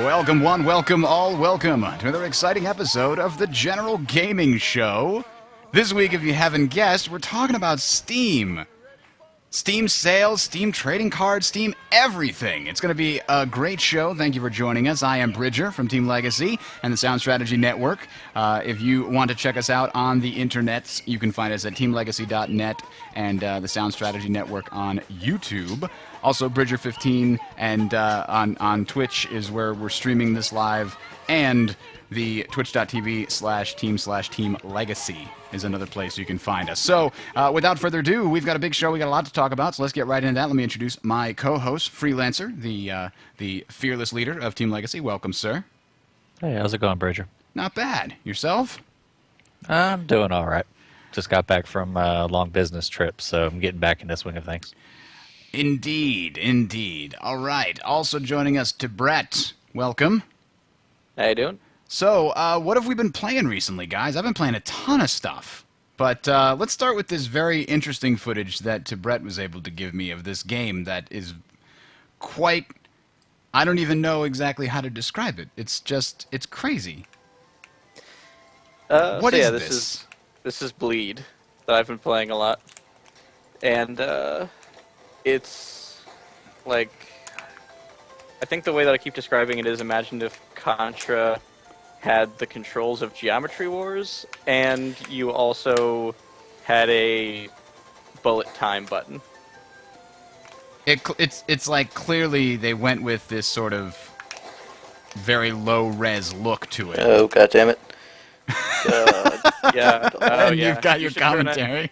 Welcome one, welcome all, welcome to another exciting episode of the General Gaming Show. This week, if you haven't guessed, we're talking about Steam. Steam sales, Steam trading cards, Steam everything. It's going to be a great show. Thank you for joining us. I am Bridger from Team Legacy and the Sound Strategy Network. If you want to check us out on the internets, you can find us at teamlegacy.net and the Sound Strategy Network on YouTube. Also, Bridger15 and on Twitch is where we're streaming this live, and the twitch.tv/team Legacy is another place you can find us. So, without further ado, we've got a big show. We got a lot to talk about, so let's get right into that. Let me introduce my co-host, Freelancer, the fearless leader of Team Legacy. Welcome, sir. Hey, how's it going, Bridger? Not bad. Yourself? I'm doing all right. Just got back from a long business trip, so I'm getting back in the swing of things. Indeed, indeed. All right. Also joining us, to Brett. Welcome. How you doing? So, what have we been playing recently, guys? I've been playing a ton of stuff. But let's start with this very interesting footage that Brett was able to give me of this game that is quite... I don't even know exactly how to describe it. It's just... it's crazy. What is this? This is Bleed that I've been playing a lot. And, it's... like... I think the way that I keep describing it is, imagine if Contra had the controls of Geometry Wars, and you also had a bullet time button. It's like clearly they went with this sort of very low-res look to it. Oh, God damn it. Yeah. And you've got your commentary.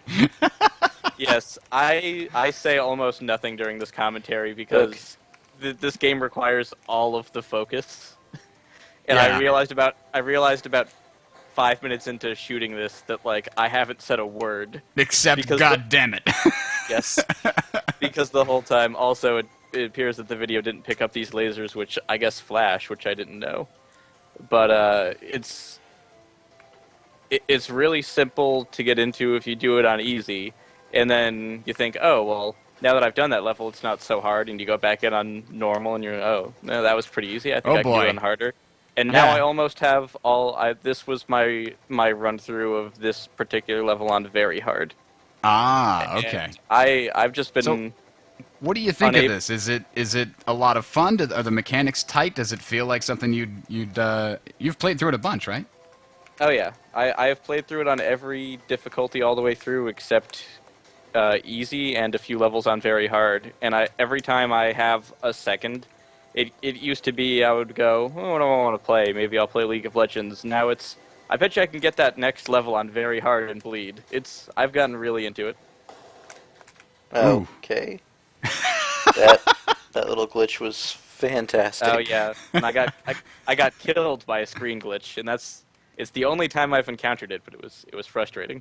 Yes, I say almost nothing during this commentary because this game requires all of the focus. And yeah. I realized about 5 minutes into shooting this that, like, I haven't said a word. Except, God damn it. Yes. Because the whole time, also, it appears that the video didn't pick up these lasers, which I guess flash, which I didn't know. But it's really simple to get into if you do it on easy. And then you think, oh, well, now that I've done that level, it's not so hard. And you go back in on normal, and you're, oh, no, that was pretty easy. I think I can do it on harder. And now I almost have this was my run-through of this particular level on very hard. Ah, okay. And I've just been... So, what do you think of this? Is it a lot of fun? Are the mechanics tight? Does it feel like something you've played through it a bunch, right? Oh, yeah. I have played through it on every difficulty all the way through except... easy and a few levels on very hard, and every time I have a second, it used to be I would go, oh, what do I want to play? Maybe I'll play League of Legends. Now it's, I bet you I can get that next level on very hard and Bleed. I've gotten really into it. Okay. that little glitch was fantastic. Oh yeah, and I got killed by a screen glitch, and it's the only time I've encountered it, but it was frustrating.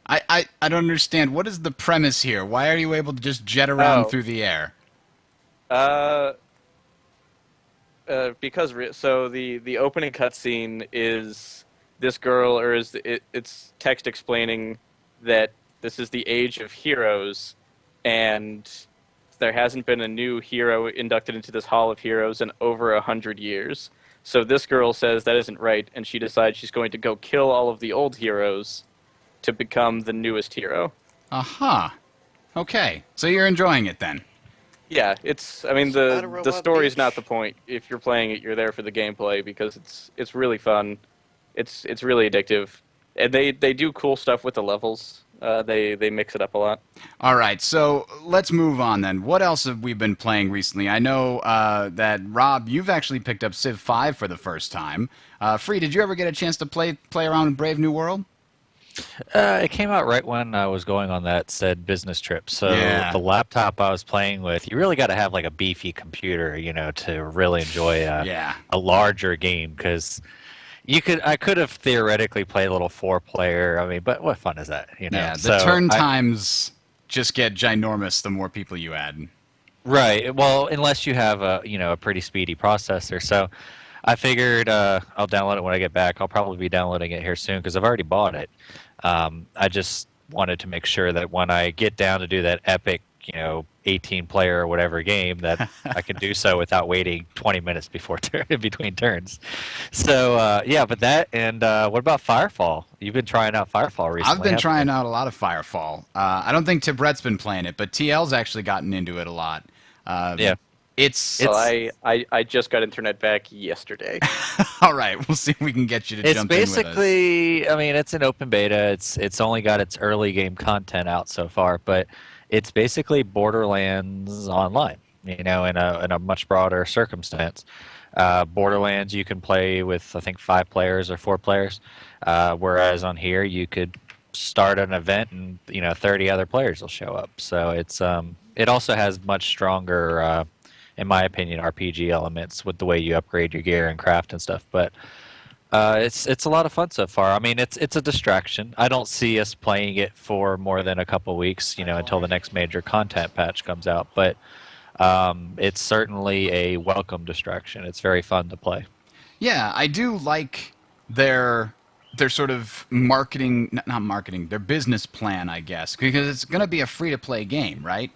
I don't understand. What is the premise here? Why are you able to just jet around through the air? Because the opening cutscene is this girl, or it's text explaining that this is the age of heroes, and there hasn't been a new hero inducted into this Hall of Heroes in over 100 years. So this girl says that isn't right, and she decides she's going to go kill all of the old heroes to become the newest hero. Aha. Okay. So you're enjoying it then? Yeah, the story's not the point. If you're playing it, you're there for the gameplay because it's really fun. It's really addictive. And they do cool stuff with the levels. They mix it up a lot. All right, so let's move on then. What else have we been playing recently? I know that, Rob, you've actually picked up Civ V for the first time. Free, did you ever get a chance to play around in Brave New World? It came out right when I was going on that said business trip. So the laptop I was playing with, you really got to have like a beefy computer, to really enjoy a larger game because I could have theoretically played a little 4-player. but what fun is that? Yeah, the turn times just get ginormous the more people you add. Right. Well, unless you have a pretty speedy processor. So I figured I'll download it when I get back. I'll probably be downloading it here soon because I've already bought it. I just wanted to make sure that when I get down to do that epic, 18 player or whatever game, that I can do so without waiting 20 minutes between turns. So yeah, but that and what about Firefall? You've been trying out Firefall recently. I've been trying out a lot of Firefall. I don't think Tibret's been playing it, but TL's actually gotten into it a lot. Yeah. I just got internet back yesterday. All right, we'll see if we can get you to jump in with us. It's basically, I mean, it's an open beta. It's only got its early game content out so far, but it's basically Borderlands online, in a much broader circumstance. Borderlands you can play with, I think, 5 players or 4 players, whereas on here you could start an event and 30 other players will show up. So it's it also has much stronger, in my opinion, RPG elements with the way you upgrade your gear and craft and stuff. But it's a lot of fun so far. I mean, it's a distraction. I don't see us playing it for more than a couple weeks, until the next major content patch comes out. But it's certainly a welcome distraction. It's very fun to play. Yeah, I do like their sort of marketing, not marketing, their business plan, I guess, because it's going to be a free-to-play game, right?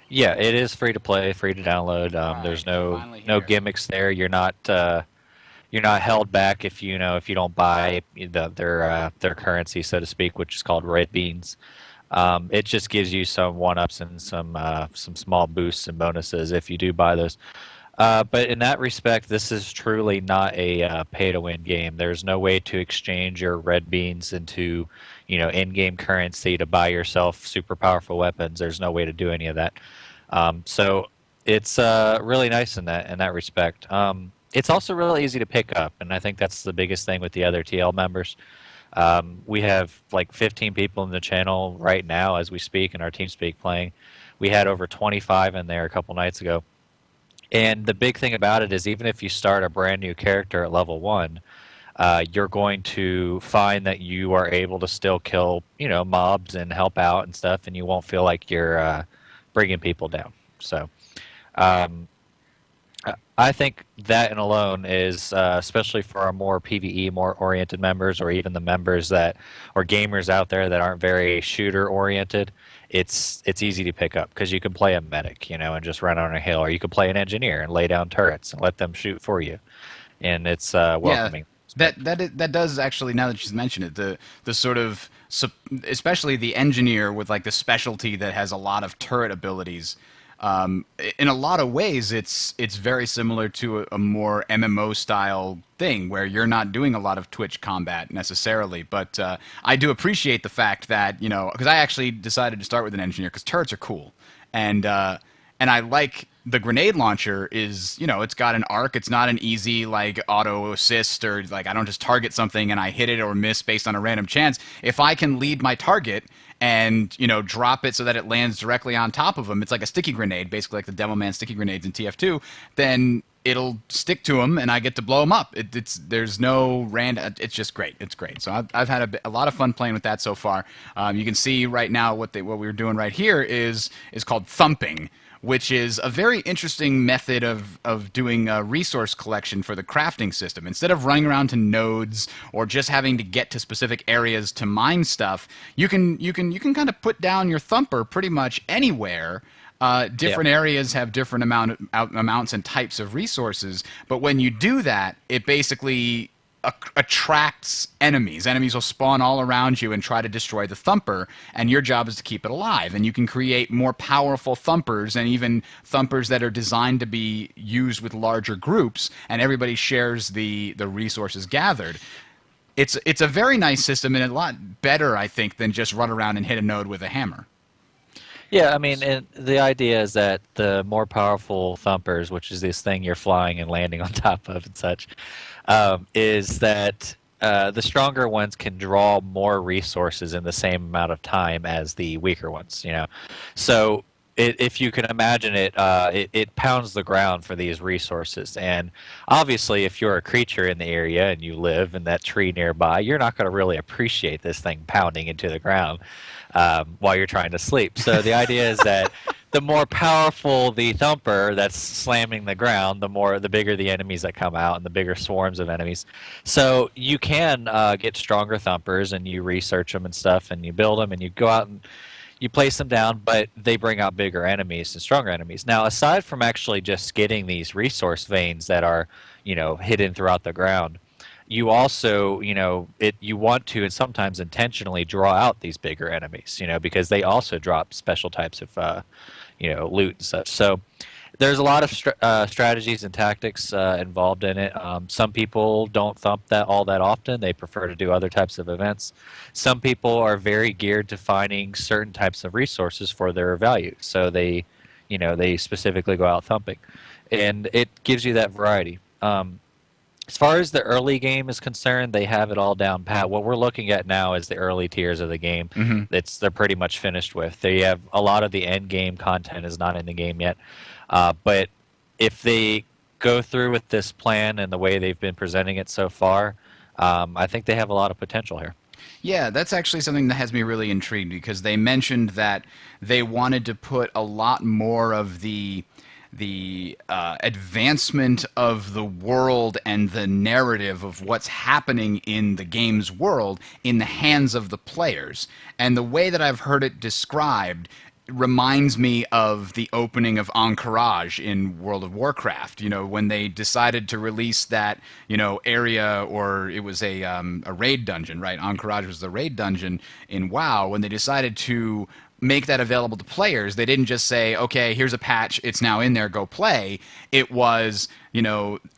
Yeah, it is free to play, free to download. There's no gimmicks there. You're not held back if you don't buy their currency, so to speak, which is called red beans. It just gives you some one-ups and some small boosts and bonuses if you do buy those. But in that respect, this is truly not a pay-to-win game. There's no way to exchange your red beans into in-game currency to buy yourself super powerful weapons. There's no way to do any of that. So it's really nice in that respect. It's also really easy to pick up, and I think that's the biggest thing with the other TL members. We have like 15 people in the channel right now as we speak, in our TeamSpeak playing. We had over 25 in there a couple nights ago. And the big thing about it is even if you start a brand new character at level 1, you're going to find that you are able to still kill, mobs and help out and stuff, and you won't feel like you're bringing people down. So I think that and alone is, especially for our more PvE, more oriented members, or even the members or gamers out there that aren't very shooter oriented, it's easy to pick up because you can play a medic, and just run on a hill, or you can play an engineer and lay down turrets and let them shoot for you, and it's welcoming. Yeah, that does actually, now that you've mentioned it, the sort of, especially the engineer with like the specialty that has a lot of turret abilities. In a lot of ways, it's very similar to a more MMO style thing where you're not doing a lot of Twitch combat necessarily. But I do appreciate the fact that because I actually decided to start with an engineer because turrets are cool, and I like the grenade launcher is it's got an arc. It's not an easy like auto assist or like I don't just target something and I hit it or miss based on a random chance. If I can lead my target and drop it so that it lands directly on top of them, it's like a sticky grenade, basically like the Demoman sticky grenades in TF2, then it'll stick to them and I get to blow them up. There's no random. It's just great. It's great. So I've had a lot of fun playing with that so far. You can see right now what we were doing right here is called thumping, which is a very interesting method of doing a resource collection for the crafting system. Instead of running around to nodes or just having to get to specific areas to mine stuff, you can kind of put down your thumper pretty much anywhere. Different areas have different amounts and types of resources, but when you do that, it basically attracts enemies. Enemies will spawn all around you and try to destroy the thumper, and your job is to keep it alive. And you can create more powerful thumpers and even thumpers that are designed to be used with larger groups, and everybody shares the resources gathered. It's a very nice system and a lot better, I think, than just run around and hit a node with a hammer. Yeah, I mean, and the idea is that the more powerful thumpers, which is this thing you're flying and landing on top of and such, is that the stronger ones can draw more resources in the same amount of time as the weaker ones. So if you can imagine it, it pounds the ground for these resources. And obviously, if you're a creature in the area and you live in that tree nearby, you're not going to really appreciate this thing pounding into the ground while you're trying to sleep. So the idea is that the more powerful the thumper that's slamming the ground, the bigger the enemies that come out and the bigger swarms of enemies. So you can get stronger thumpers, and you research them and stuff, and you build them, and you go out and you place them down, but they bring out bigger enemies and stronger enemies. Now, aside from actually just getting these resource veins that are, hidden throughout the ground, you also, you want to, and sometimes intentionally, draw out these bigger enemies, because they also drop special types of, loot and such. So there's a lot of strategies and tactics involved in it. Some people don't thump all that often. They prefer to do other types of events. Some people are very geared to finding certain types of resources for their value. So they specifically go out thumping. And it gives you that variety. As far as the early game is concerned, they have it all down pat. What we're looking at now is the early tiers of the game. Mm-hmm. They're pretty much finished with. They have a lot of the end game content is not in the game yet. But if they go through with this plan and the way they've been presenting it so far, I think they have a lot of potential here. Yeah, that's actually something that has me really intrigued, because they mentioned that they wanted to put a lot more of the advancement of the world and the narrative of what's happening in the game's world in the hands of the players. And the way that I've heard it described reminds me of the opening of Encourage in World of Warcraft. When they decided to release that, area, or it was a raid dungeon, right? Encourage was the raid dungeon in WoW. When they decided to make that available to players, they didn't just say, okay, here's a patch, it's now in there, go play. It was,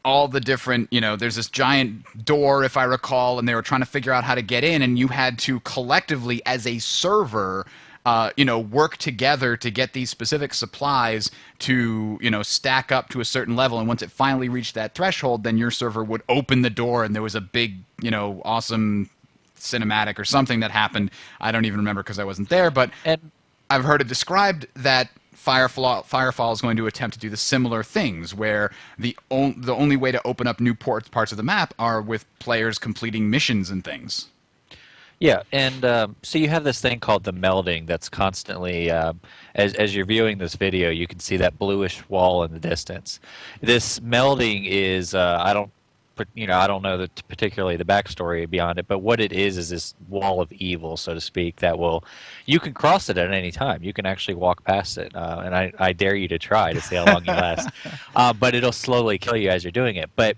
all the different, there's this giant door, if I recall, and they were trying to figure out how to get in, and you had to collectively, as a server, work together to get these specific supplies to, stack up to a certain level. And once it finally reached that threshold, then your server would open the door, and there was a big, awesome cinematic or something that happened. I don't even remember because I wasn't there, but I've heard it described that Firefall is going to attempt to do the similar things, where the only way to open up new parts of the map are with players completing missions and things. Yeah, and so you have this thing called the melding that's constantly, as you're viewing this video, you can see that bluish wall in the distance. This melding is, I don't know particularly the backstory beyond it, but what it is this wall of evil, so to speak, that you can cross it at any time. You can actually walk past it, and I dare you to try to see how long you last. But it'll slowly kill you as you're doing it. But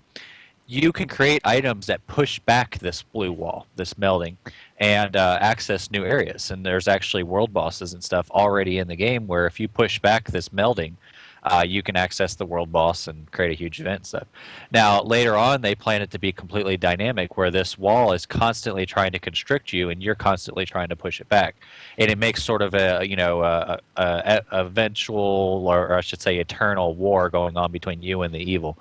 you can create items that push back this blue wall, this melding, and access new areas. And there's actually world bosses and stuff already in the game where if you push back this melding, you can access the world boss and create a huge event and stuff. Now, later on, they plan it to be completely dynamic, where this wall is constantly trying to constrict you, and you're constantly trying to push it back. And it makes sort of a eventual, or I should say, eternal war going on between you and the evil.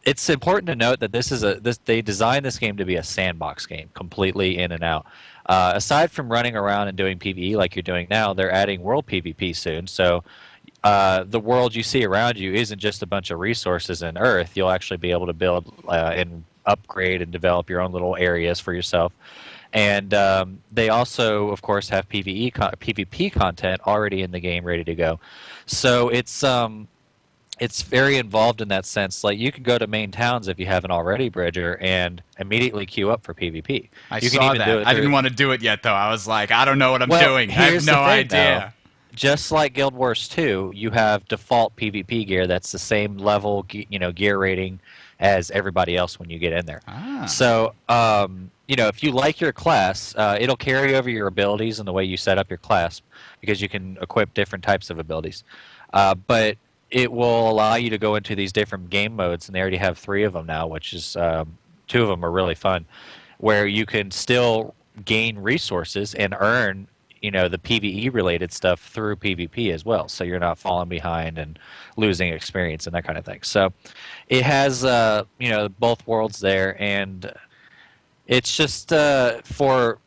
It's important to note that they designed this game to be a sandbox game, completely in and out. Aside from running around and doing PvE like you're doing now, they're adding world PvP soon. So the world you see around you isn't just a bunch of resources in Earth. You'll actually be able to build and upgrade and develop your own little areas for yourself. And they also, of course, have PvP content already in the game, ready to go. So it's very involved in that sense. Like, you can go to main towns if you haven't already, Bridger, and immediately queue up for PvP. I saw that. I didn't want to do it yet, though. I was like, I don't know what I'm doing. I have no idea. Just like Guild Wars 2, you have default PvP gear that's the same level, gear rating as everybody else when you get in there. So, if you like your class, it'll carry over your abilities and the way you set up your class, because you can equip different types of abilities. But it will allow you to go into these different game modes, and they already have 3 of them now, which is 2 of them are really fun, where you can still gain resources and earn the PvE related stuff through PvP as well, so you're not falling behind and losing experience and that kind of thing. So it has both worlds there, and it's just for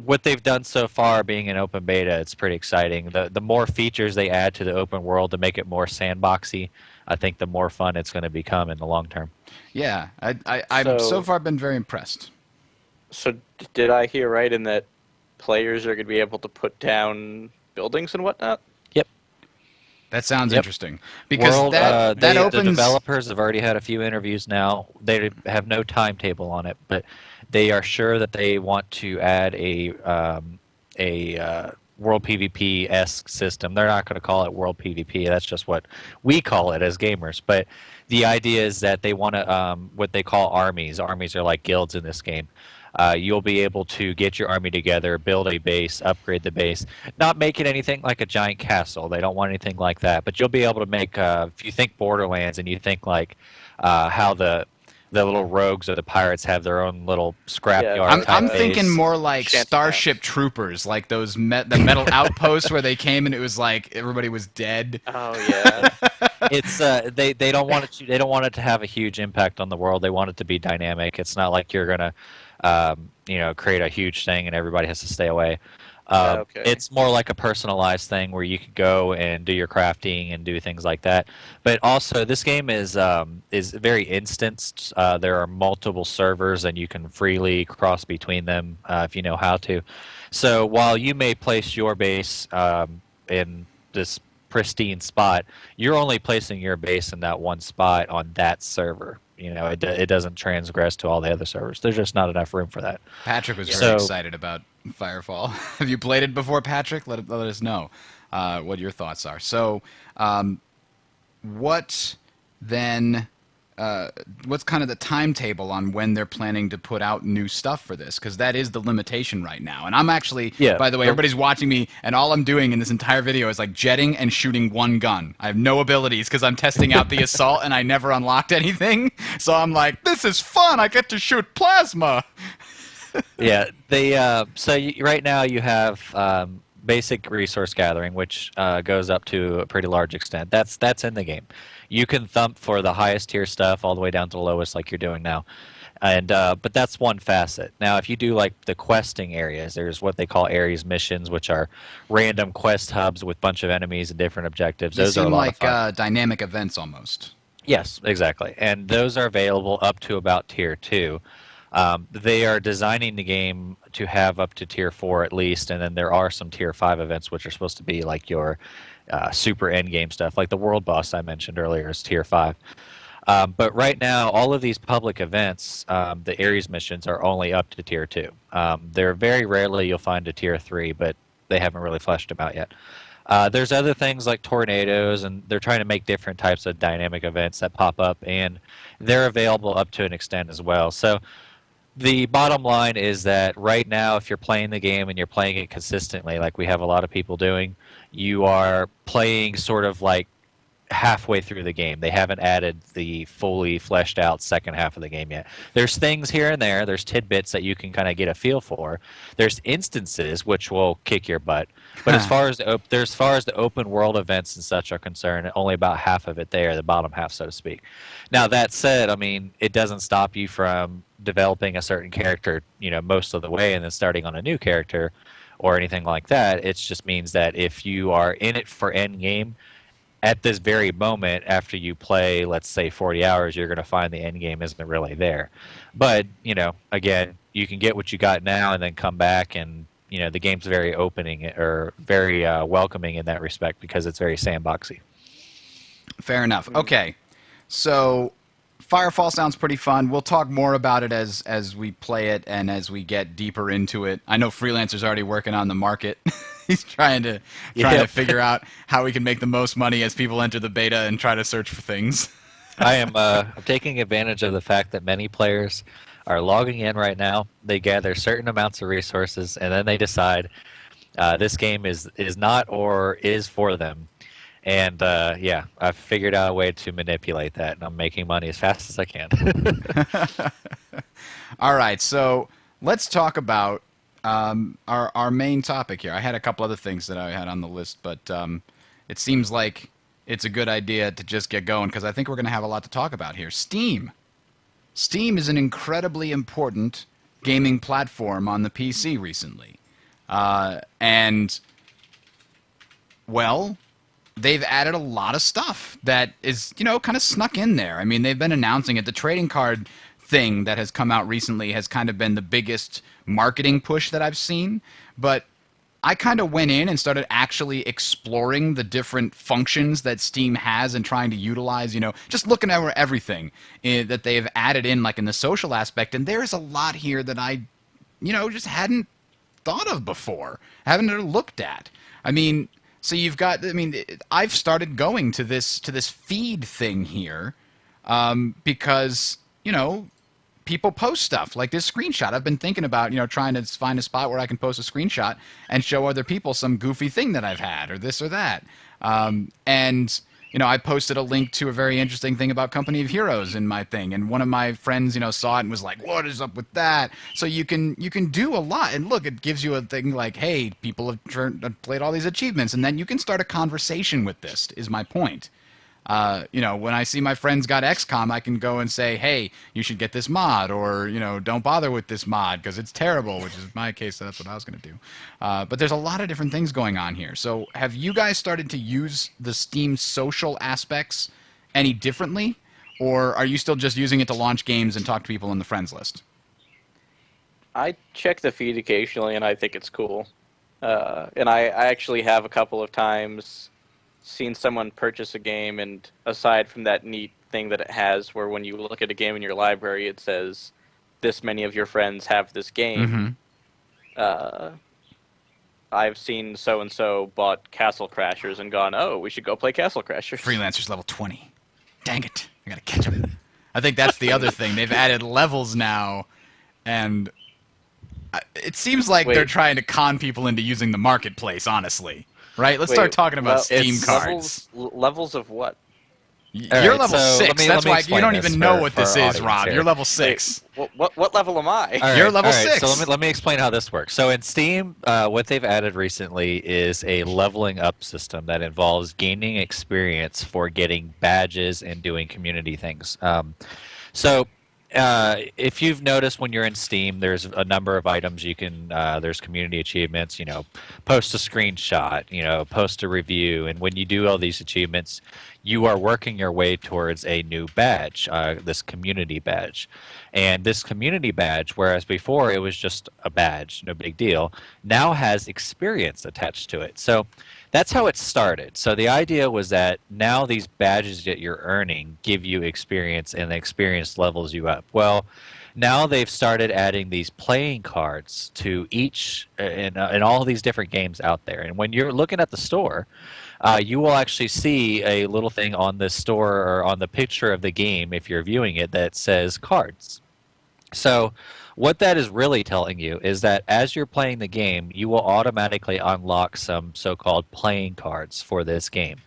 what they've done so far, being an open beta, it's pretty exciting. The more features they add to the open world to make it more sandboxy, I think the more fun it's going to become in the long term. Yeah, I've so far been very impressed. So did I hear right in that players are going to be able to put down buildings and whatnot? Yep. That sounds interesting because that opens. The developers have already had a few interviews now. They have no timetable on it, but they are sure that they want to add a World PvP-esque system. They're not going to call it World PvP. That's just what we call it as gamers. But the idea is that they want to what they call armies. Armies are like guilds in this game. You'll be able to get your army together, build a base, upgrade the base. Not make it anything like a giant castle. They don't want anything like that. But you'll be able to make, if you think Borderlands and you think like how the little rogues or the pirates have their own little scrapyard. I'm thinking more like Starship Troopers, like those the metal outposts where they came and it was like everybody was dead. Oh yeah. It's they don't want it to have a huge impact on the world. They want it to be dynamic. It's not like you're gonna create a huge thing and everybody has to stay away. It's more like a personalized thing where you could go and do your crafting and do things like that. But also, this game is very instanced. There are multiple servers, and you can freely cross between them if you know how to. So while you may place your base in this pristine spot, you're only placing your base in that one spot on that server. It doesn't transgress to all the other servers. There's just not enough room for that. Patrick was very excited about Firefall. Have you played it before, Patrick? Let us know what your thoughts are. So, what then? What's kind of the timetable on when they're planning to put out new stuff for this? Because that is the limitation right now. And I'm actually, by the way, everybody's watching me, and all I'm doing in this entire video is like jetting and shooting one gun. I have no abilities because I'm testing out the assault, and I never unlocked anything. So I'm like, this is fun. I get to shoot plasma. Yeah, right now you have basic resource gathering, which goes up to a pretty large extent. That's in the game. You can thump for the highest tier stuff all the way down to the lowest, like you're doing now, and but that's one facet. Now, if you do like the questing areas, there's what they call Ares missions, which are random quest hubs with a bunch of enemies and different objectives. Those are a lot of fun. Dynamic events almost. Yes, exactly, and those are available up to about tier 2. They are designing the game to have up to tier 4 at least, and then there are some tier 5 events which are supposed to be like your super end game stuff, like the world boss I mentioned earlier is tier 5. But right now, all of these public events, the Ares missions, are only up to tier 2. They're very rarely you'll find a tier 3, but they haven't really fleshed them out yet. There's other things like tornadoes, and they're trying to make different types of dynamic events that pop up, and they're available up to an extent as well. So the bottom line is that right now, if you're playing the game and you're playing it consistently, like we have a lot of people doing, you are playing sort of like halfway through the game. They haven't added the fully fleshed out second half of the game yet. There's things here and there. There's tidbits that you can kind of get a feel for. There's instances which will kick your butt. But as far as the open world events and such are concerned, only about half of it there, the bottom half, so to speak. Now that said, I mean, it doesn't stop you from developing a certain character, most of the way, and then starting on a new character or anything like that. It just means that if you are in it for end game, at this very moment, after you play, let's say 40 hours, you're going to find the end game isn't really there. But, again, you can get what you got now and then come back, and, the game's very very welcoming in that respect because it's very sandboxy. Fair enough. Okay. So Firefall sounds pretty fun. We'll talk more about it as we play it and as we get deeper into it. I know Freelancer's already working on the market. He's trying to figure out how we can make the most money as people enter the beta and try to search for things. I'm taking advantage of the fact that many players are logging in right now. They gather certain amounts of resources, and then they decide this game is not or is for them. And I've figured out a way to manipulate that, and I'm making money as fast as I can. All right, so let's talk about our main topic here. I had a couple other things that I had on the list, but it seems like it's a good idea to just get going because I think we're going to have a lot to talk about here. Steam. Steam is an incredibly important gaming platform on the PC recently. And, well, they've added a lot of stuff that is, kind of snuck in there. I mean, they've been announcing it. The trading card thing that has come out recently has kind of been the biggest marketing push that I've seen. But I kind of went in and started actually exploring the different functions that Steam has and trying to utilize, just looking over everything that they've added in, like in the social aspect. And there's a lot here that I, just hadn't thought of before, haven't looked at. I mean, so you've got, I've started going to this feed thing here because, people post stuff like this screenshot. I've been thinking about, trying to find a spot where I can post a screenshot and show other people some goofy thing that I've had or this or that. And, I posted a link to a very interesting thing about Company of Heroes in my thing. And one of my friends, saw it and was like, what is up with that? So you can do a lot. And look, it gives you a thing like, hey, people have played all these achievements. And then you can start a conversation with this, is my point. When I see my friends got XCOM, I can go and say, hey, you should get this mod, or, don't bother with this mod because it's terrible, which is my case, so that's what I was going to do. But there's a lot of different things going on here. So have you guys started to use the Steam social aspects any differently, or are you still just using it to launch games and talk to people on the friends list? I check the feed occasionally, and I think it's cool. And I actually have a couple of times seen someone purchase a game, and aside from that neat thing that it has where when you look at a game in your library it says this many of your friends have this game, I've seen so and so bought Castle Crashers and gone, oh, we should go play Castle Crashers. Freelancer's level 20. Dang it, I gotta catch him. I think that's the other thing, they've added levels now, and it seems like they're trying to con people into using the marketplace, honestly. Right? Let's start talking about Steam cards. Levels of what? You're level 6. That's why you don't even know what this is, Rob. You're level 6. Wait, what level am I? You're level 6. So let me explain how this works. So in Steam, what they've added recently is a leveling up system that involves gaining experience for getting badges and doing community things. If you've noticed when you're in Steam, there's a number of items you can, there's community achievements, post a screenshot, post a review. And when you do all these achievements, you are working your way towards a new badge, this community badge. And this community badge, whereas before it was just a badge, no big deal, now has experience attached to it. So that's how it started. So the idea was that now these badges that you're earning give you experience, and the experience levels you up. Well, now they've started adding these playing cards to each in all these different games out there. And when you're looking at the store, you will actually see a little thing on the store or on the picture of the game, if you're viewing it, that says cards. So what that is really telling you is that as you're playing the game, you will automatically unlock some so-called playing cards for this game.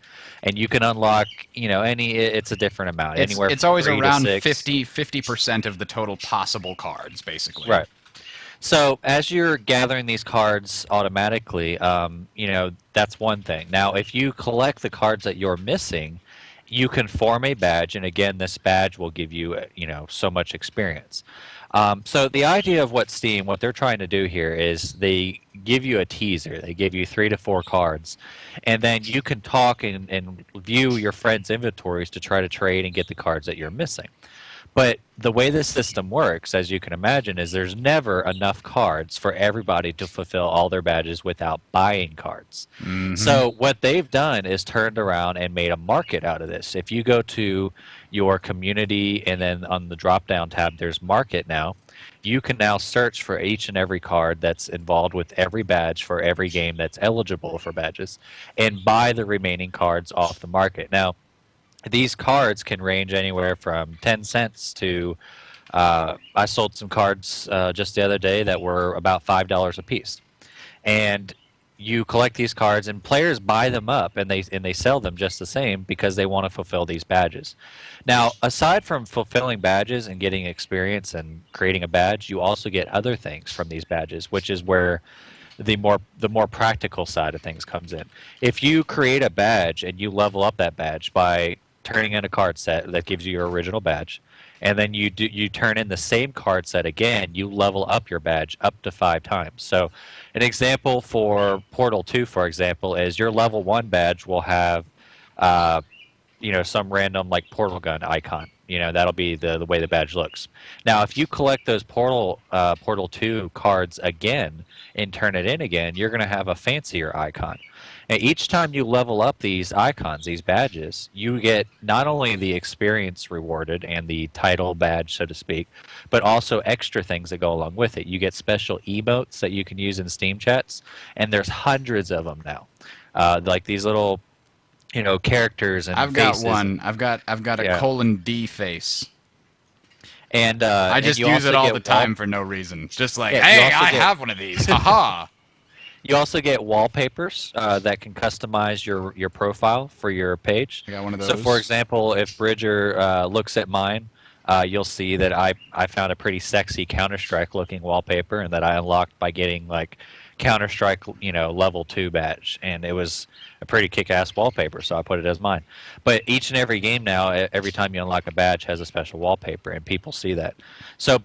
And you can unlock, it's a different amount. It's always around 50% of the total possible cards, basically. Right. So as you're gathering these cards automatically, that's one thing. Now, if you collect the cards that you're missing, you can form a badge, and again, this badge will give you, so much experience. So the idea of what they're trying to do here is they give you a teaser. They give you 3 to 4 cards, and then you can talk and view your friends' inventories to try to trade and get the cards that you're missing. But the way this system works, as you can imagine, is there's never enough cards for everybody to fulfill all their badges without buying cards. Mm-hmm. So what they've done is turned around and made a market out of this. If you go to your community and then on the drop-down tab, there's market now. You can now search for each and every card that's involved with every badge for every game that's eligible for badges and buy the remaining cards off the market. Now, these cards can range anywhere from 10 cents to, I sold some cards just the other day that were about $5 a piece. And you collect these cards, and players buy them up, and they sell them just the same because they want to fulfill these badges. Now, aside from fulfilling badges and getting experience and creating a badge, you also get other things from these badges, which is where the more practical side of things comes in. If you create a badge and you level up that badge by turning in a card set that gives you your original badge, and then you turn in the same card set again, you level up your badge up to 5 times. So an example for Portal 2, for example, is your level 1 badge will have some random like portal gun icon. That'll be the way the badge looks. Now, if you collect those Portal 2 cards again and turn it in again, you're going to have a fancier icon. And each time you level up these icons, these badges, you get not only the experience rewarded and the title badge, so to speak, but also extra things that go along with it. You get special emotes that you can use in Steam chats, and there's hundreds of them now. Like these little, characters and I've faces. got one. I've got a :D face. And I just use it all the time for no reason. Just like, hey, I have one of these. Haha. You also get wallpapers that can customize your profile for your page. I got one of those. So, for example, if Bridger looks at mine, you'll see that I found a pretty sexy Counter-Strike looking wallpaper, and that I unlocked by getting like Counter-Strike, level 2 badge, and it was a pretty kick-ass wallpaper, so I put it as mine. But each and every game now, every time you unlock a badge, has a special wallpaper, and people see that. So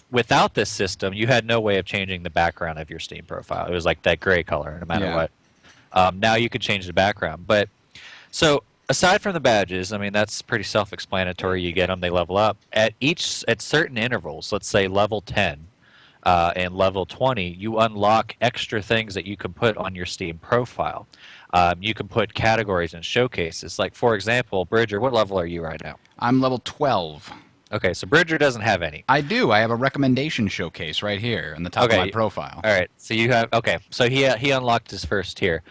without this system, you had no way of changing the background of your Steam profile. It was like that gray color, no matter what. Now you could change the background. But so aside from the badges, I mean, that's pretty self-explanatory. You get them, they level up at certain intervals. Let's say level 10. And level 20, you unlock extra things that you can put on your Steam profile. You can put categories and showcases. Like, for example, Bridger, what level are you right now? I'm level 12. Okay, so Bridger doesn't have any. I do. I have a recommendation showcase right here on the top of my profile. All right, so you have... Okay, so he unlocked his first tier.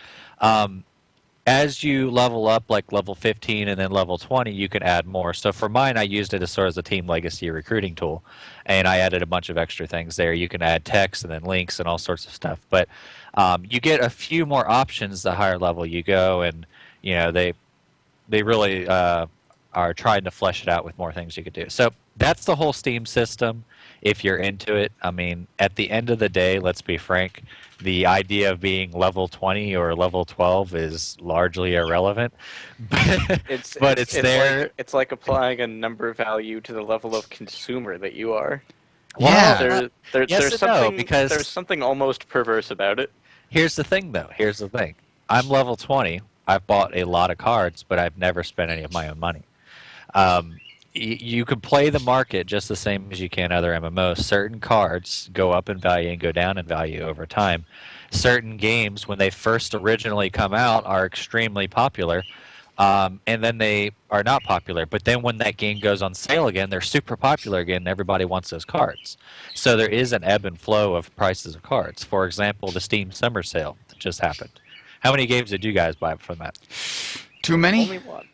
As you level up, like level 15 and then level 20, you can add more. So for mine, I used it as sort of a Team Legacy recruiting tool, and I added a bunch of extra things there. You can add text and then links and all sorts of stuff. But you get a few more options the higher level you go, and they really are trying to flesh it out with more things you could do. So that's the whole Steam system. If you're into it, I mean, at the end of the day, let's be frank, the idea of being level 20 or level 12 is largely irrelevant. It's there. It's like applying a number value to the level of consumer that you are. Yeah. There's something almost perverse about it. Here's the thing, though. Here's the thing. I'm level 20. I've bought a lot of cards, but I've never spent any of my own money. You can play the market just the same as you can other MMOs. Certain cards go up in value and go down in value over time. Certain games, when they first originally come out, are extremely popular, and then they are not popular. But then when that game goes on sale again, they're super popular again, and everybody wants those cards. So there is an ebb and flow of prices of cards. For example, the Steam Summer Sale that just happened. How many games did you guys buy from that? Too many? Only one.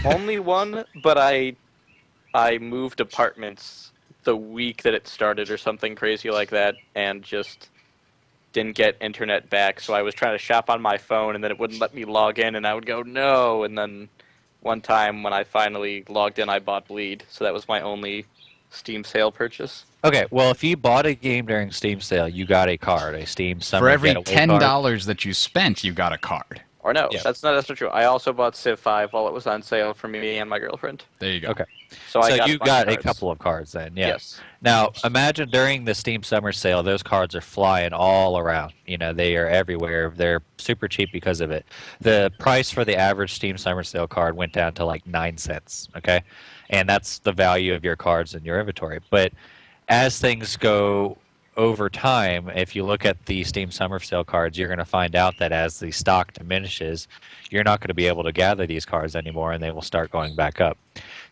Only one, but I moved apartments the week that it started or something crazy like that, and just didn't get internet back, so I was trying to shop on my phone, and then it wouldn't let me log in, and I would go, no, and then one time when I finally logged in, I bought Bleed, so that was my only Steam sale purchase. Okay, well, if you bought a game during Steam sale, you got a card, a Steam Summer For every Getaway $10 card. that you spent, you got a card. Or no, that's not true. I also bought Civ V while it was on sale for me and my girlfriend. There you go. Okay. So you got a couple of cards then, yeah. Yes. Now, imagine during the Steam Summer Sale, those cards are flying all around. They are everywhere. They're super cheap because of it. The price for the average Steam Summer Sale card went down to like 9 cents, okay? And that's the value of your cards in your inventory. But as things go over time, if you look at the Steam Summer Sale cards, you're going to find out that as the stock diminishes, you're not going to be able to gather these cards anymore, and they will start going back up.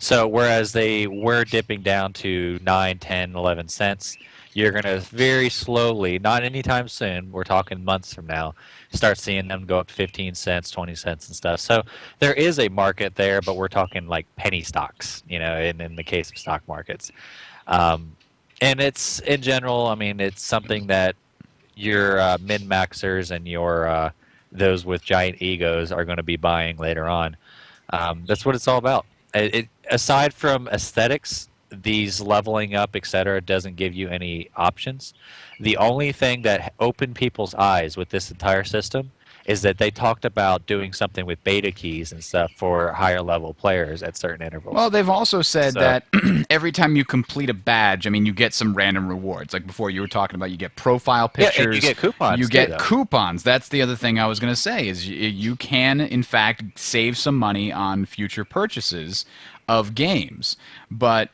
So whereas they were dipping down to 9, 10, 11 cents, you're going to very slowly, not anytime soon, we're talking months from now, start seeing them go up 15 cents, 20 cents and stuff. So there is a market there, but we're talking like penny stocks, in the case of stock markets. And it's, in general, I mean, it's something that your min-maxers and your those with giant egos are going to be buying later on. That's what it's all about. Aside from aesthetics, these leveling up, etc., doesn't give you any options. The only thing that opened people's eyes with this entire system is that they talked about doing something with beta keys and stuff for higher level players at certain intervals. Well, they've also said that every time you complete a badge, I mean, you get some random rewards. Like before you were talking about, you get profile pictures. Yeah, and you get coupons. You get coupons. That's the other thing I was going to say is you can, in fact, save some money on future purchases of games. But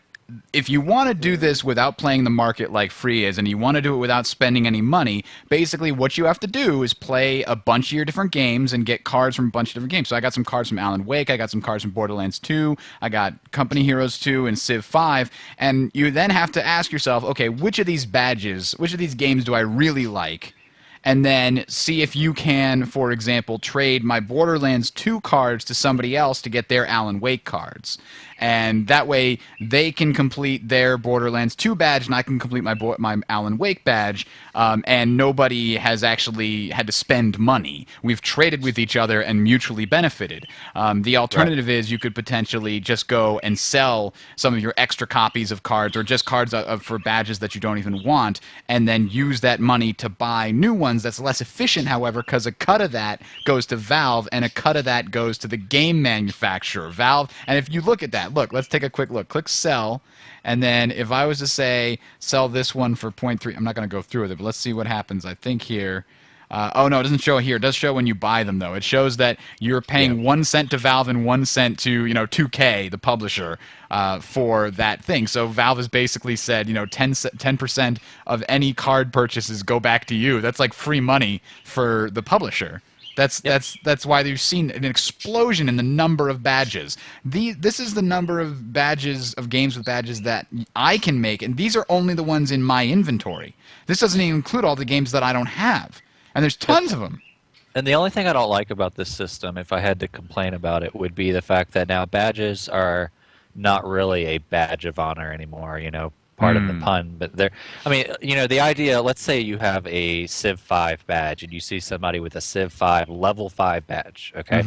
if you want to do this without playing the market like free is, and you want to do it without spending any money, basically what you have to do is play a bunch of your different games and get cards from a bunch of different games. So I got some cards from Alan Wake, I got some cards from Borderlands 2, I got Company Heroes 2 and Civ 5, and you then have to ask yourself, okay, which of these badges, which of these games do I really like? And then see if you can, for example, trade my Borderlands 2 cards to somebody else to get their Alan Wake cards. And that way, they can complete their Borderlands 2 badge, and I can complete my Alan Wake badge, and nobody has actually had to spend money. We've traded with each other and mutually benefited. The alternative is you could potentially just go and sell some of your extra copies of cards, or just cards for badges that you don't even want, and then use that money to buy new ones. That's less efficient, however, because a cut of that goes to Valve, and a cut of that goes to the game manufacturer, Valve. And if you look at that, look, let's take a quick look. Click sell, and then if I was to say sell this one for 0.3, I'm not going to go through with it, but let's see what happens. I think here, oh no, it doesn't show here. It does show when you buy them, though. It shows that you're paying 1 cent to Valve and 1 cent to 2K, the publisher, for that thing. So Valve has basically said 10% of any card purchases go back to you. That's like free money for the publisher. That's why you've seen an explosion in the number of badges. This is the number of badges, of games with badges that I can make, and these are only the ones in my inventory. This doesn't even include all the games that I don't have, and there's tons of them. And the only thing I don't like about this system, if I had to complain about it, would be the fact that now badges are not really a badge of honor anymore, part of the pun, but the idea, let's say you have a Civ 5 badge and you see somebody with a Civ 5 level 5 badge, okay?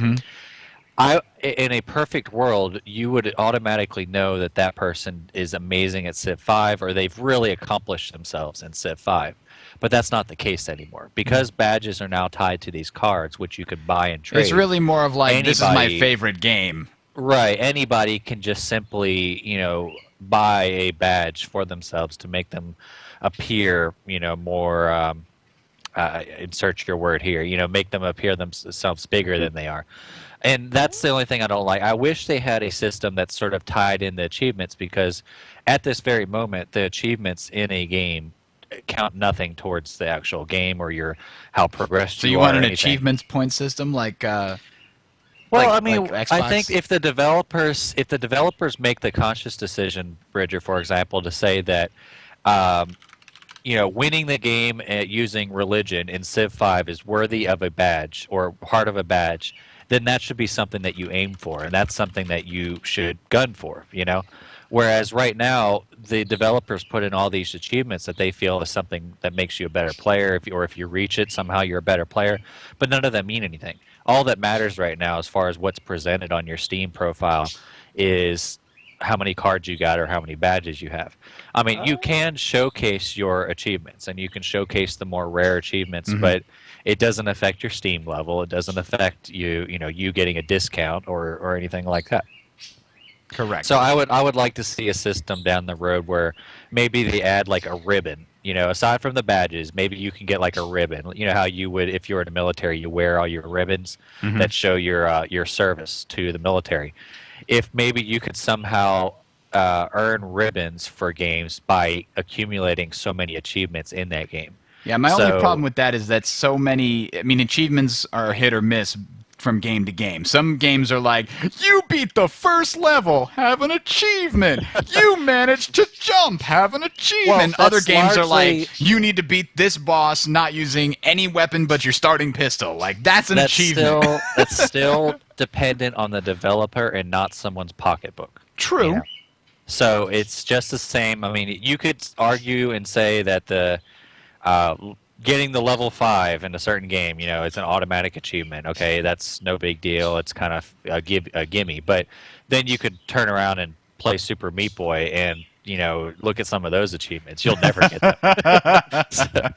In a perfect world, you would automatically know that that person is amazing at Civ 5, or they've really accomplished themselves in Civ 5. But that's not the case anymore, because badges are now tied to these cards, which you could buy and trade. It's really more of like, this is my favorite game. Right. Anybody can just simply, buy a badge for themselves to make them appear, more, insert your word here, make them appear themselves bigger than they are. And that's the only thing I don't like. I wish they had a system that sort of tied in the achievements, because at this very moment, the achievements in a game count nothing towards the actual game or how progressed you are. So you want an achievements point system like... Well, I think if the developers make the conscious decision, Bridger, for example, to say that, winning the game using religion in Civ 5 is worthy of a badge or part of a badge, then that should be something that you aim for, and that's something that you should gun for, Whereas right now, the developers put in all these achievements that they feel is something that makes you a better player, if you reach it, somehow you're a better player, but none of them mean anything. All that matters right now, as far as what's presented on your Steam profile, is how many cards you got or how many badges you have. I mean, you can showcase your achievements, and you can showcase the more rare achievements, but it doesn't affect your Steam level. It doesn't affect you getting a discount or anything like that. Correct. So I would like to see a system down the road where maybe they add like a ribbon. Aside from the badges, maybe you can get like a ribbon. How you would, if you're in the military, you wear all your ribbons that show your service to the military. If maybe you could somehow earn ribbons for games by accumulating so many achievements in that game. Yeah, my only problem with that is that so many... achievements are hit or miss from game to game. Some games are like, you beat the first level, have an achievement. You managed to jump, have an achievement. Other games are like, you need to beat this boss not using any weapon but your starting pistol. Like, that's an achievement. That's still dependent on the developer and not someone's pocketbook. True. So it's just the same. You could argue and say that the getting the level 5 in a certain game, it's an automatic achievement. Okay, that's no big deal. It's kind of a gimme. But then you could turn around and play Super Meat Boy and look at some of those achievements. You'll never get them.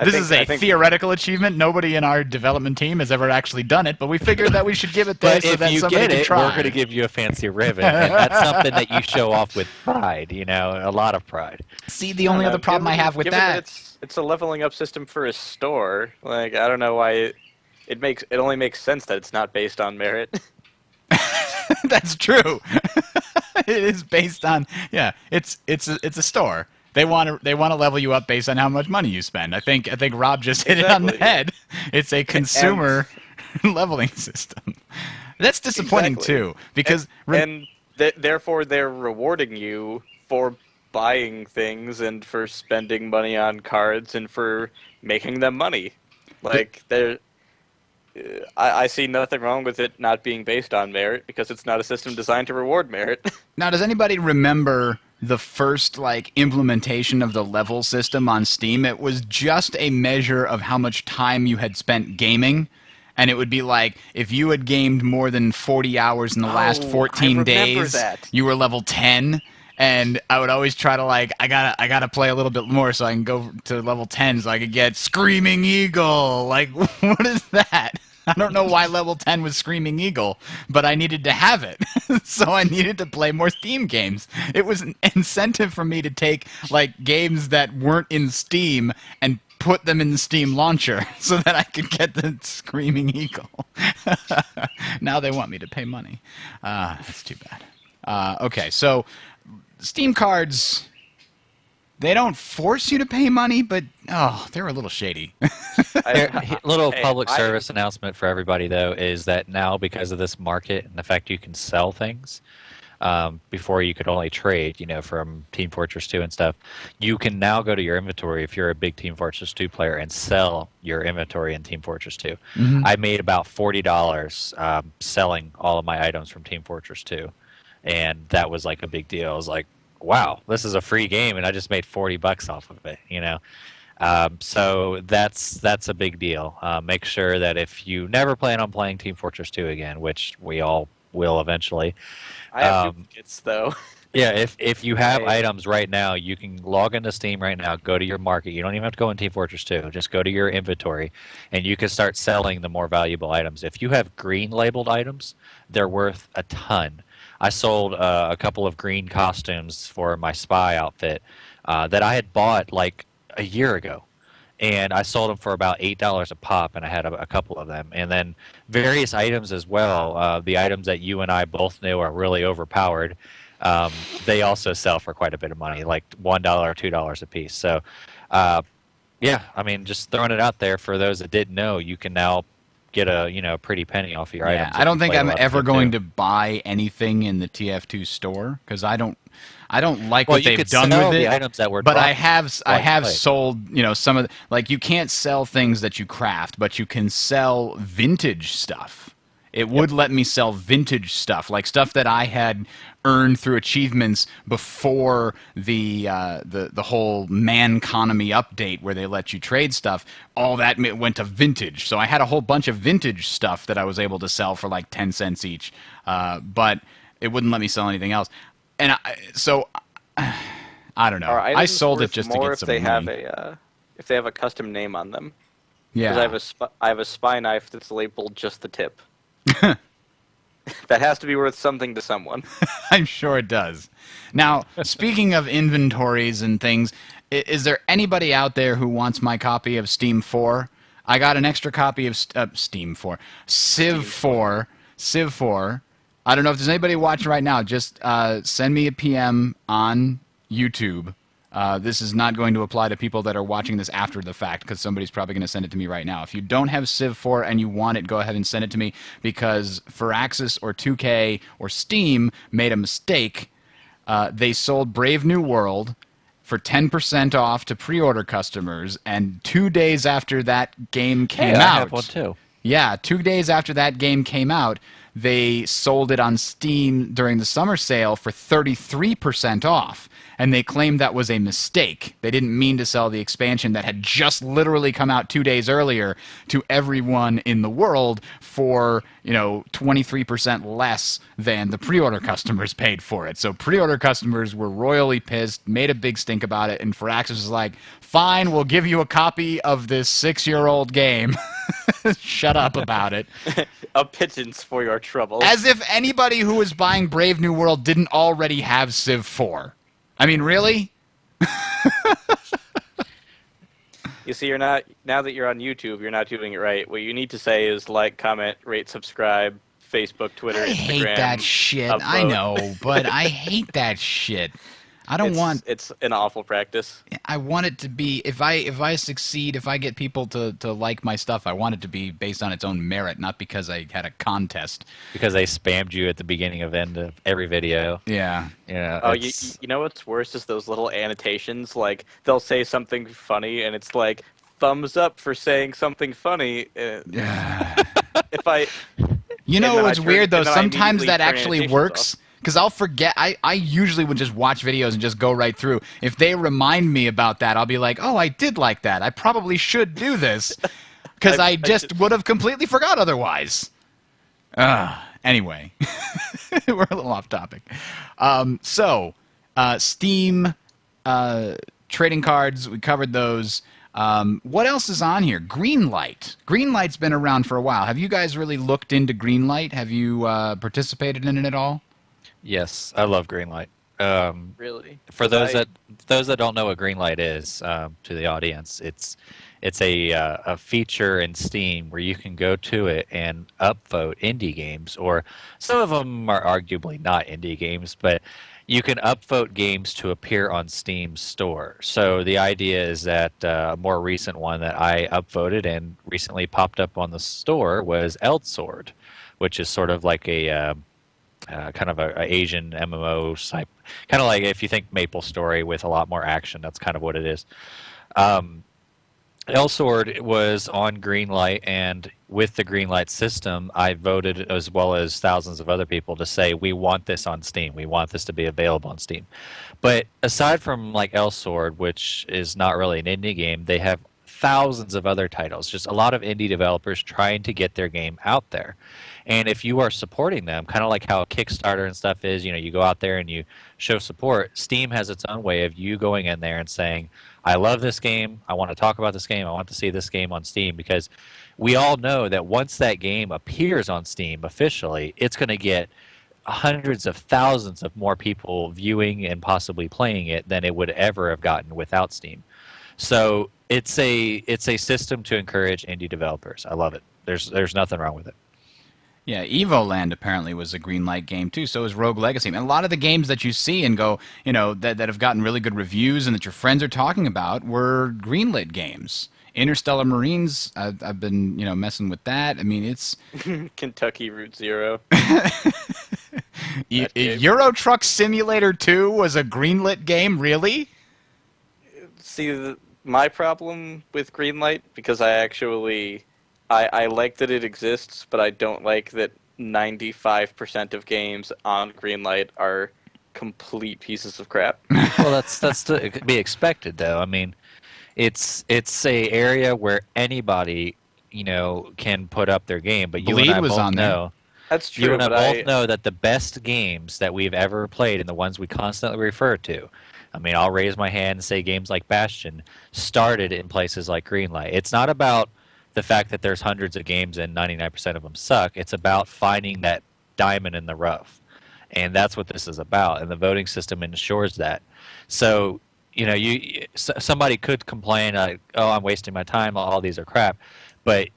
This is a theoretical achievement. Nobody in our development team has ever actually done it, but we figured that we should give it there so that somebody can try. We're going to give you a fancy ribbon, and that's something that you show off with pride, a lot of pride. See, the only other problem I have with that... It's a leveling up system for a store. Like, I don't know why it only makes sense that it's not based on merit. That's true. It is based on it's a store. They want to level you up based on how much money you spend. I think Rob just hit it on the head. It's a consumer leveling system. That's disappointing too, because therefore they're rewarding you for buying things and for spending money on cards and for making them money. Like I see nothing wrong with it not being based on merit because it's not a system designed to reward merit. Now, does anybody remember the first implementation of the level system on Steam? It was just a measure of how much time you had spent gaming. And it would be like, if you had gamed more than 40 hours in the last 14 days, you were level 10. And I would always try to I gotta play a little bit more so I can go to level 10 so I could get Screaming Eagle. Like, what is that? I don't know why level 10 was Screaming Eagle, but I needed to have it. So I needed to play more Steam games. It was an incentive for me to take games that weren't in Steam and put them in the Steam launcher so that I could get the Screaming Eagle. Now they want me to pay money. That's too bad. Okay, so Steam cards, they don't force you to pay money, but they're a little shady. Little public service announcement for everybody, though, is that now because of this market and the fact you can sell things, before you could only trade, from Team Fortress 2 and stuff, you can now go to your inventory if you're a big Team Fortress 2 player and sell your inventory in Team Fortress 2. Mm-hmm. I made about $40 selling all of my items from Team Fortress 2, and that was a big deal. I was like, wow, this is a free game, and I just made $40 off of it, So that's a big deal. Make sure that if you never plan on playing Team Fortress 2 again, which we all will eventually. I have duplicates, though. Yeah, if you have items right now, you can log into Steam right now, go to your market. You don't even have to go in Team Fortress 2. Just go to your inventory, and you can start selling the more valuable items. If you have green labeled items, they're worth a ton. I sold a couple of green costumes for my spy outfit that I had bought a year ago. And I sold them for about $8 a pop, and I had a couple of them. And then various items as well, the items that you and I both knew are really overpowered, they also sell for quite a bit of money, like $1 or $2 a piece. So, just throwing it out there for those that didn't know, you can now get a pretty penny off your items. I don't think I'm ever going to buy anything in the TF2 store because I don't like what they've done with it. The items that were but I have sold some of you can't sell things that you craft, but you can sell vintage stuff. It would let me sell vintage stuff, like stuff that I had earned through achievements before the whole Manconomy update where they let you trade stuff. All that went to vintage. So I had a whole bunch of vintage stuff that I was able to sell for 10 cents each. But it wouldn't let me sell anything else. And I don't know. I sold it just to get some money. If they have a custom name on them. Yeah. Because I have a spy knife that's labeled just the tip. That has to be worth something to someone. I'm sure it does. Now, speaking of inventories and things, is there anybody out there who wants my copy of Steam 4? I got an extra copy of Steam 4. Civ 4. Civ 4. I don't know if there's anybody watching right now. Just send me a PM on YouTube. This is not going to apply to people that are watching this after the fact because somebody's probably going to send it to me right now. If you don't have Civ 4 and you want it, go ahead and send it to me because Firaxis or 2K or Steam made a mistake. They sold Brave New World for 10% off to pre-order customers, and 2 days after that game came out... I have one too. Yeah, 2 days after that game came out, they sold it on Steam during the summer sale for 33% off. And they claimed that was a mistake. They didn't mean to sell the expansion that had just literally come out 2 days earlier to everyone in the world for, 23% less than the pre-order customers paid for it. So pre-order customers were royally pissed, made a big stink about it, and Firaxis was like, fine, we'll give you a copy of this 6-year-old game. Shut up about it. A pittance for your trouble. As if anybody who was buying Brave New World didn't already have Civ 4. I mean, really? You see, now that you're on YouTube, you're not doing it right. What you need to say is like, comment, rate, subscribe, Facebook, Twitter, I Instagram. hate that shit. Upvote. I know, but I hate that shit. I don't want. It's an awful practice. I want it to be if I succeed, if I get people to like my stuff, I want it to be based on its own merit, not because I had a contest. Because they spammed you at the beginning of end of every video. Yeah. Yeah. You know what's worse is those little annotations. Like they'll say something funny, and it's like thumbs up for saying something funny. If I, you know what's weird though? Sometimes that turn actually annotations works. off. Because I'll forget. I usually would just watch videos and just go right through. If they remind me about that, I'll be like, oh, I did like that. I probably should do this. Because I just would have completely forgot otherwise. Anyway. We're a little off topic. Steam, trading cards, we covered those. What else is on here? Greenlight. Greenlight's been around for a while. Have you guys really looked into Greenlight? Have you participated in it at all? Yes, I love Greenlight. Really? For those that don't know what Greenlight is, to the audience, it's a feature in Steam where you can go to it and upvote indie games, or some of them are arguably not indie games, but you can upvote games to appear on Steam's store. So the idea is that a more recent one that I upvoted and recently popped up on the store was Eldsword, which is sort of like a kind of a Asian MMO type, kind of like if you think MapleStory with a lot more action. That's kind of what it is. Elsword was on Greenlight, and with the Greenlight system, I voted, as well as thousands of other people, to say we want this on Steam. We want this to be available on Steam. But aside from like Elsword, which is not really an indie game, they have thousands of other titles. Just a lot of indie developers trying to get their game out there. And if you are supporting them, kind of like how Kickstarter and stuff is, you go out there and you show support, Steam has its own way of you going in there and saying, I love this game, I want to talk about this game, I want to see this game on Steam, because we all know that once that game appears on Steam officially, it's going to get hundreds of thousands of more people viewing and possibly playing it than it would ever have gotten without Steam. So it's a system to encourage indie developers. I love it. There's nothing wrong with it. Yeah, Evoland apparently was a Greenlight game too. So is Rogue Legacy. And a lot of the games that you see and go, that have gotten really good reviews and that your friends are talking about were Greenlit games. Interstellar Marines, I've been messing with that. I mean, it's Kentucky Route Zero. Euro Truck Simulator 2 was a Greenlit game, really? See, my problem with Greenlight, because I like that it exists, but I don't like that 95% of games on Greenlight are complete pieces of crap. Well, that's to be expected, though. I mean, it's a area where anybody can put up their game, but you Bleed and I was both on there. know. That's true. You and I both know that the best games that we've ever played and the ones we constantly refer to, I mean, I'll raise my hand and say games like Bastion started in places like Greenlight. It's not about the fact that there's hundreds of games and 99% of them suck. It's about finding that diamond in the rough. And that's what this is about. And the voting system ensures that. So, somebody could complain, like, oh, I'm wasting my time, all these are crap. But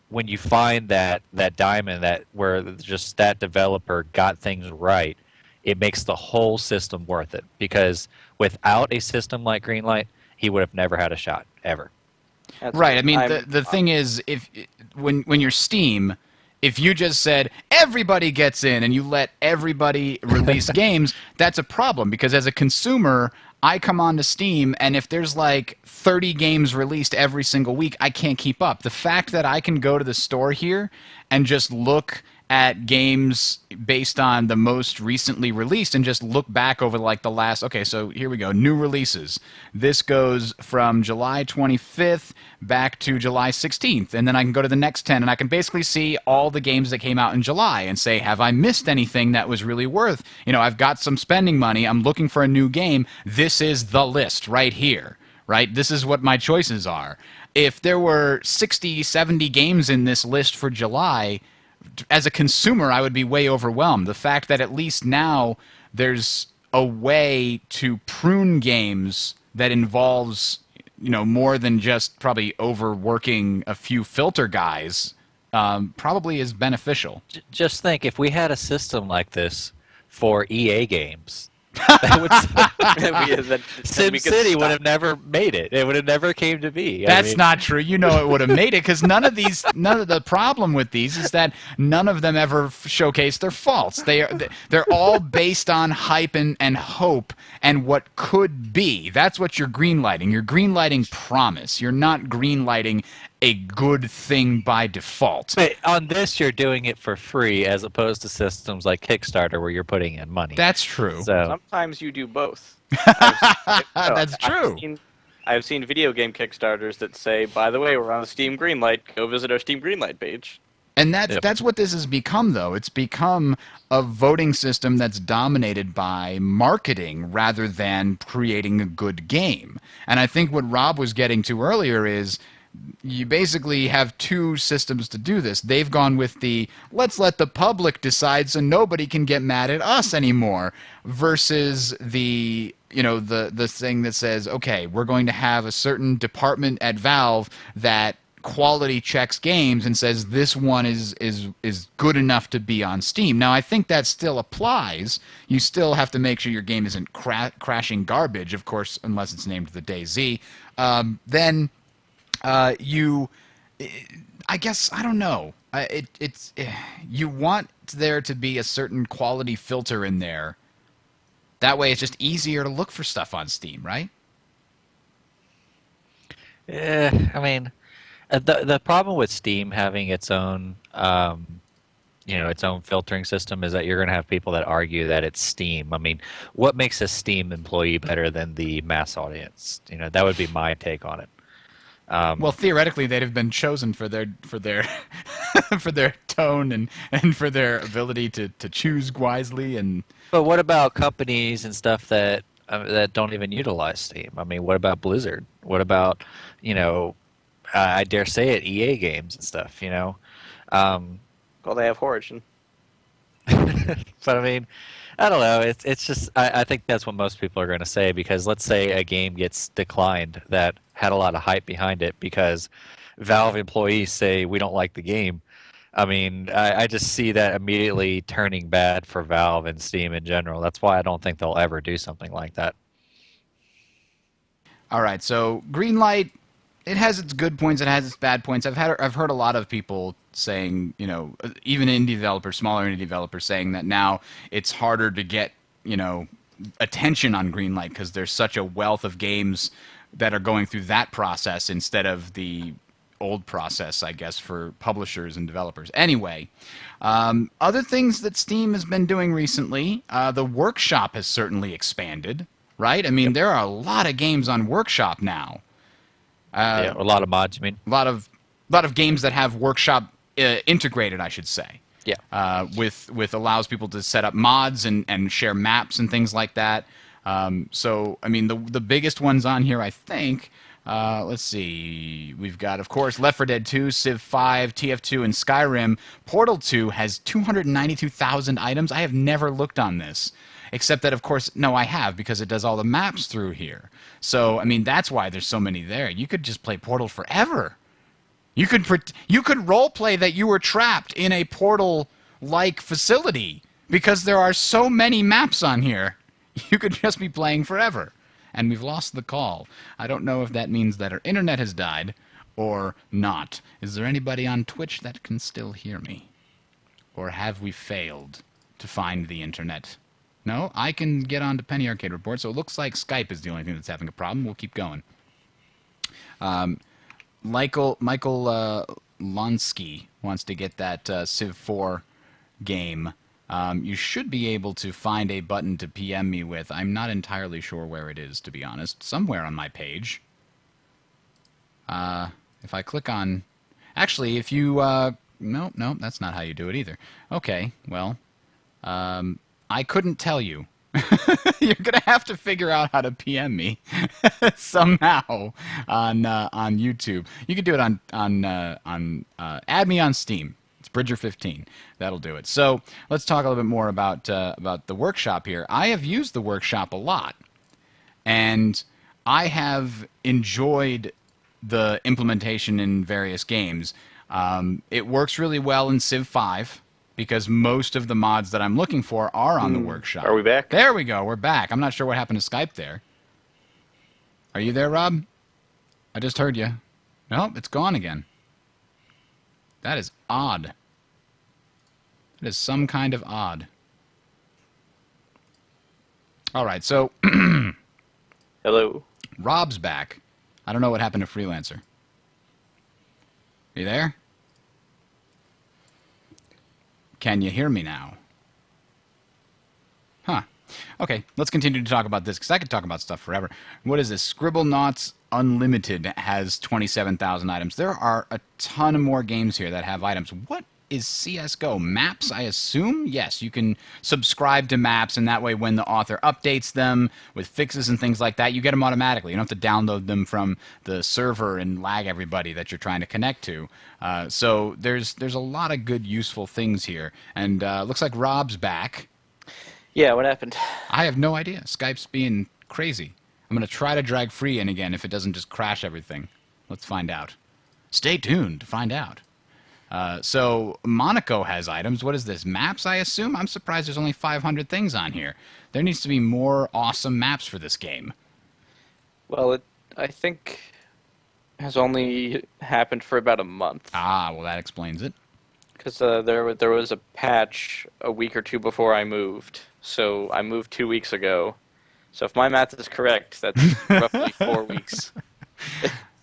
when you find that diamond where just that developer got things right, it makes the whole system worth it. Because without a system like Greenlight, he would have never had a shot, ever. Right. I mean, the thing is, when you're Steam, if you just said everybody gets in and you let everybody release games, that's a problem, because as a consumer, I come onto Steam and if there's like 30 games released every single week, I can't keep up. The fact that I can go to the store here and just look at games based on the most recently released and just look back over like the last, okay, so here we go, new releases. This goes from July 25th back to July 16th, and then I can go to the next 10, and I can basically see all the games that came out in July and say, have I missed anything that was really worth? I've got some spending money, I'm looking for a new game, this is the list right here, right? This is what my choices are. If there were 60, 70 games in this list for July, as a consumer, I would be way overwhelmed. The fact that at least now there's a way to prune games that involves, more than just probably overworking a few filter guys probably is beneficial. Just think, if we had a system like this for EA games, SimCity would have never made it. It would have never came to be. That's not true. You know it would have made it, because none of the problem with these is that none of them ever showcase their faults. They're all based on hype and hope and what could be. That's what you're greenlighting. You're greenlighting promise. You're not greenlighting a good thing by default. But on this, you're doing it for free, as opposed to systems like Kickstarter where you're putting in money. That's true. So sometimes you do both. That's true. I've seen video game Kickstarters that say, by the way, we're on the Steam Greenlight. Go visit our Steam Greenlight page. And that's what this has become, though. It's become a voting system that's dominated by marketing rather than creating a good game. And I think what Rob was getting to earlier is, you basically have two systems to do this. They've gone with the let's let the public decide so nobody can get mad at us anymore, versus the thing that says, okay, we're going to have a certain department at Valve that quality checks games and says this one is good enough to be on Steam. Now, I think that still applies. You still have to make sure your game isn't crashing garbage, of course, unless it's named the DayZ. Then I guess, I don't know. You want there to be a certain quality filter in there. That way it's just easier to look for stuff on Steam, right? Yeah, I mean, the problem with Steam having its own, its own filtering system is that you're going to have people that argue that it's Steam. I mean, what makes a Steam employee better than the mass audience? That would be my take on it. Well, theoretically, they'd have been chosen for their for their tone and for their ability to choose wisely. But what about companies and stuff that don't even utilize Steam? I mean, what about Blizzard? What about I dare say it, EA games and stuff? Well, they have Origin. But I mean, I don't know. It's just I think that's what most people are going to say, because let's say a game gets declined that had a lot of hype behind it because Valve employees say we don't like the game. I mean, I just see that immediately turning bad for Valve and Steam in general. That's why I don't think they'll ever do something like that. All right, so Greenlight, it has its good points, it has its bad points. I've heard a lot of people saying, even indie developers, smaller indie developers, saying that now it's harder to get, attention on Greenlight because there's such a wealth of games that are going through that process instead of the old process, I guess, for publishers and developers. Anyway, other things that Steam has been doing recently, the Workshop has certainly expanded, right? I mean, there are a lot of games on Workshop now. A lot of mods, you mean? A lot of games that have Workshop integrated, I should say. Yeah. With allows people to set up mods and share maps and things like that. So, I mean, the biggest ones on here, I think, let's see, we've got, of course, Left 4 Dead 2, Civ V, TF2, and Skyrim. Portal 2 has 292,000 items. I have never looked on this, except that, of course, no, I have, because it does all the maps through here. So, I mean, that's why there's so many there. You could just play Portal forever. You could roleplay that you were trapped in a Portal-like facility, because there are so many maps on here. You could just be playing forever. And we've lost the call. I don't know if that means that our internet has died or not. Is there anybody on Twitch that can still hear me? Or have we failed to find the internet? No? I can get on to Penny Arcade Report, so it looks like Skype is the only thing that's having a problem. We'll keep going. Michael Lonsky wants to get that Civ 4 game. You should be able to find a button to PM me with. I'm not entirely sure where it is, to be honest. Somewhere on my page. If I click on... Actually, if you... No, that's not how you do it either. Okay, well... I couldn't tell you. You're going to have to figure out how to PM me somehow on YouTube. You can do it on add me on Steam. Bridger15. That'll do it. So let's talk a little bit more about the Workshop here. I have used the Workshop a lot, and I have enjoyed the implementation in various games. It works really well in Civ V because most of the mods that I'm looking for are on the workshop. Are we back? There we go. We're back. I'm not sure what happened to Skype there. Are you there, Rob? I just heard you. Nope, it's gone again. That is odd. That is some kind of odd. All right, so... Hello. Rob's back. I don't know what happened to Freelancer. Are you there? Can you hear me now? Huh. Okay, let's continue to talk about this, because I could talk about stuff forever. What is this? Scribblenauts Unlimited has 27,000 items. There are a ton more games here that have items. What is CSGO? Maps, I assume? Yes, you can subscribe to maps, and that way when the author updates them with fixes and things like that, you get them automatically. You don't have to download them from the server and lag everybody that you're trying to connect to. So there's a lot of good, useful things here. And looks like Rob's back. Yeah, what happened? I have no idea. Skype's being crazy. I'm going to try to drag Free in again if it doesn't just crash everything. Let's find out. Stay tuned to find out. So Monaco has items. What is this? Maps, I assume? I'm surprised there's only 500 things on here. There needs to be more awesome maps for this game. Well, I think has only happened for about a month. Ah, well, that explains it. Because there was a patch a week or two before I moved. So I moved 2 weeks ago. So if my math is correct, that's roughly 4 weeks.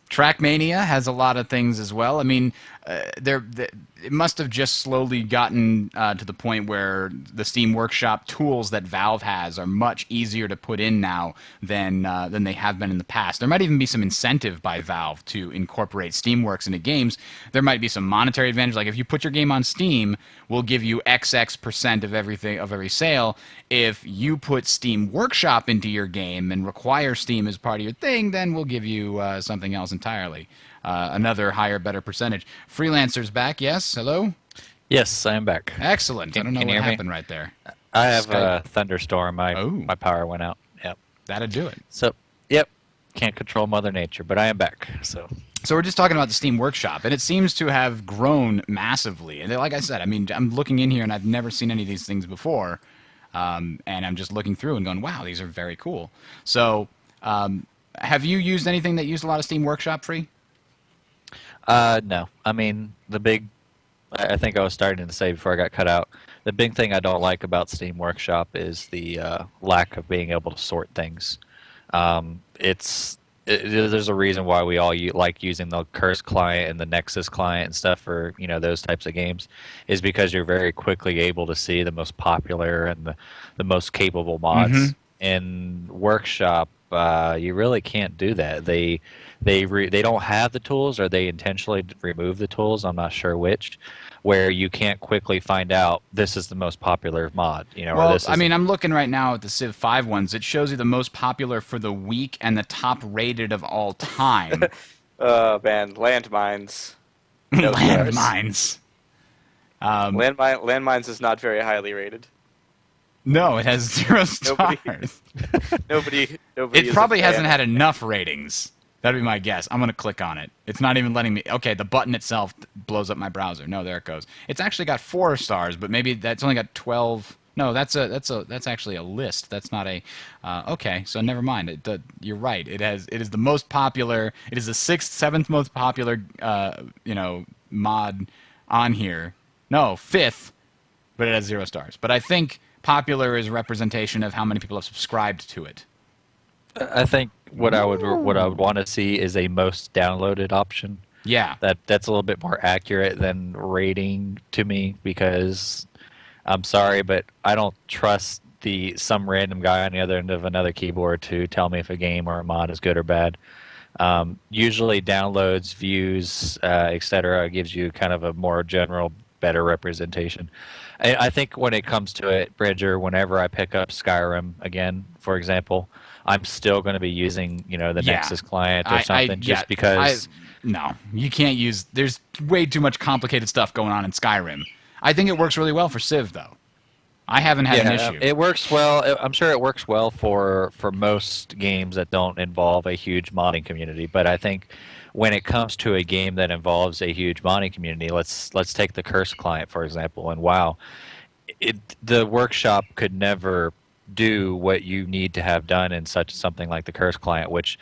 Trackmania has a lot of things as well. I mean, it must have just slowly gotten to the point where the Steam Workshop tools that Valve has are much easier to put in now than they have been in the past. There might even be some incentive by Valve to incorporate Steamworks into games. There might be some monetary advantage, like if you put your game on Steam, we'll give you XX% of every sale. If you put Steam Workshop into your game and require Steam as part of your thing, then we'll give you something else entirely. Another higher, better percentage. Freelancer's back, yes? Hello? Yes, I am back. Excellent. I don't know what happened right there. I have a thunderstorm. My power went out. Yep. That'd do it. So, yep. Can't control Mother Nature, but I am back. So we're just talking about the Steam Workshop, and it seems to have grown massively. And like I said, I mean, I'm looking in here, and I've never seen any of these things before. And I'm just looking through and going, wow, these are very cool. So have you used anything that used a lot of Steam Workshop, Free? No. I mean, I think I was starting to say before I got cut out, the big thing I don't like about Steam Workshop is the lack of being able to sort things. There's a reason why we all like using the Curse client and the Nexus client and stuff for those types of games, is because you're very quickly able to see the most popular and the most capable mods. Mm-hmm. In Workshop, you really can't do that. They don't have the tools, or they intentionally remove the tools. I'm not sure which, where you can't quickly find out this is the most popular mod. Well, or this is I'm looking right now at the Civ V ones. It shows you the most popular for the week and the top rated of all time. Man, landmines. No Landmines. Landmines is not very highly rated. No, it has 0 stars. Nobody. It probably hasn't had enough ratings. That'd be my guess. I'm going to click on it. It's not even letting me... Okay, the button itself blows up my browser. No, there it goes. It's actually got 4 stars, but maybe that's only got 12... No, that's actually a list. That's not a... okay, so never mind. You're right. It is the most popular... It is the 6th, 7th most popular, mod on here. No, 5th, but it has 0 stars. But I think popular is a representation of how many people have subscribed to it. I think what I would want to see is a most downloaded option. Yeah. That's a little bit more accurate than rating to me, because I'm sorry, but I don't trust some random guy on the other end of another keyboard to tell me if a game or a mod is good or bad. Usually downloads, views, etc. gives you kind of a more general, better representation. I think when it comes to it, Bridger, whenever I pick up Skyrim again, for example, I'm still going to be using, the Nexus client or something, because... No, you can't use... There's way too much complicated stuff going on in Skyrim. I think it works really well for Civ, though. I haven't had an issue. It works well. I'm sure it works well for most games that don't involve a huge modding community. But I think when it comes to a game that involves a huge modding community, let's take the Curse client for example. And WoW, the workshop could never do what you need to have done in something like the Curse client, which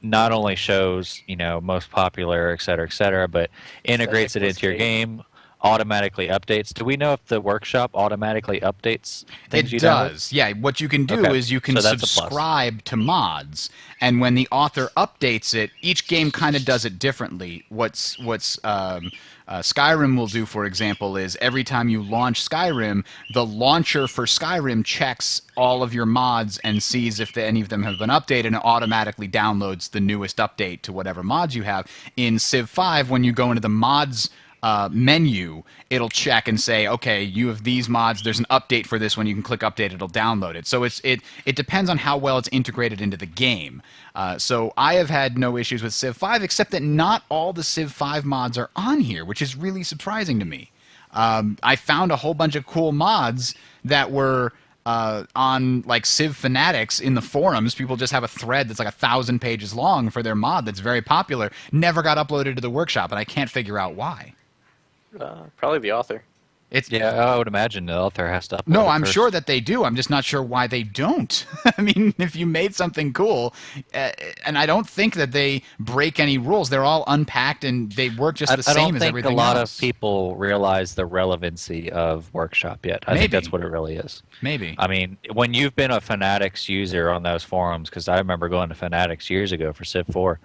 not only shows most popular, et cetera, but integrates it into your game. Automatically updates. Do we know if the workshop automatically updates things it does. Yeah, what you can do is you can subscribe to mods, and when the author updates it, each game kind of does it differently. What's Skyrim will do, for example, is every time you launch Skyrim, the launcher for Skyrim checks all of your mods and sees if any of them have been updated, and it automatically downloads the newest update to whatever mods you have. In Civ V, when you go into the mods menu, it'll check and say, okay, you have these mods, there's an update for this one, you can click update, it'll download it. So it depends on how well it's integrated into the game. So I have had no issues with Civ 5, except that not all the Civ 5 mods are on here, which is really surprising to me. I found a whole bunch of cool mods that were on like Civ Fanatics in the forums. People just have a thread that's like 1,000 pages long for their mod that's very popular, never got uploaded to the workshop, and I can't figure out why. Probably the author. I would imagine the author has to upload No, I'm first. sure that they do. I'm just not sure why they don't. I mean, if you made something cool, and I don't think that they break any rules. They're all unpacked and they work just the same as everything else. I don't think a lot of people realize the relevancy of Workshop yet. I think that's what it really is. Maybe. I mean, when you've been a Fanatics user on those forums, because I remember going to Fanatics years ago for Civ 4,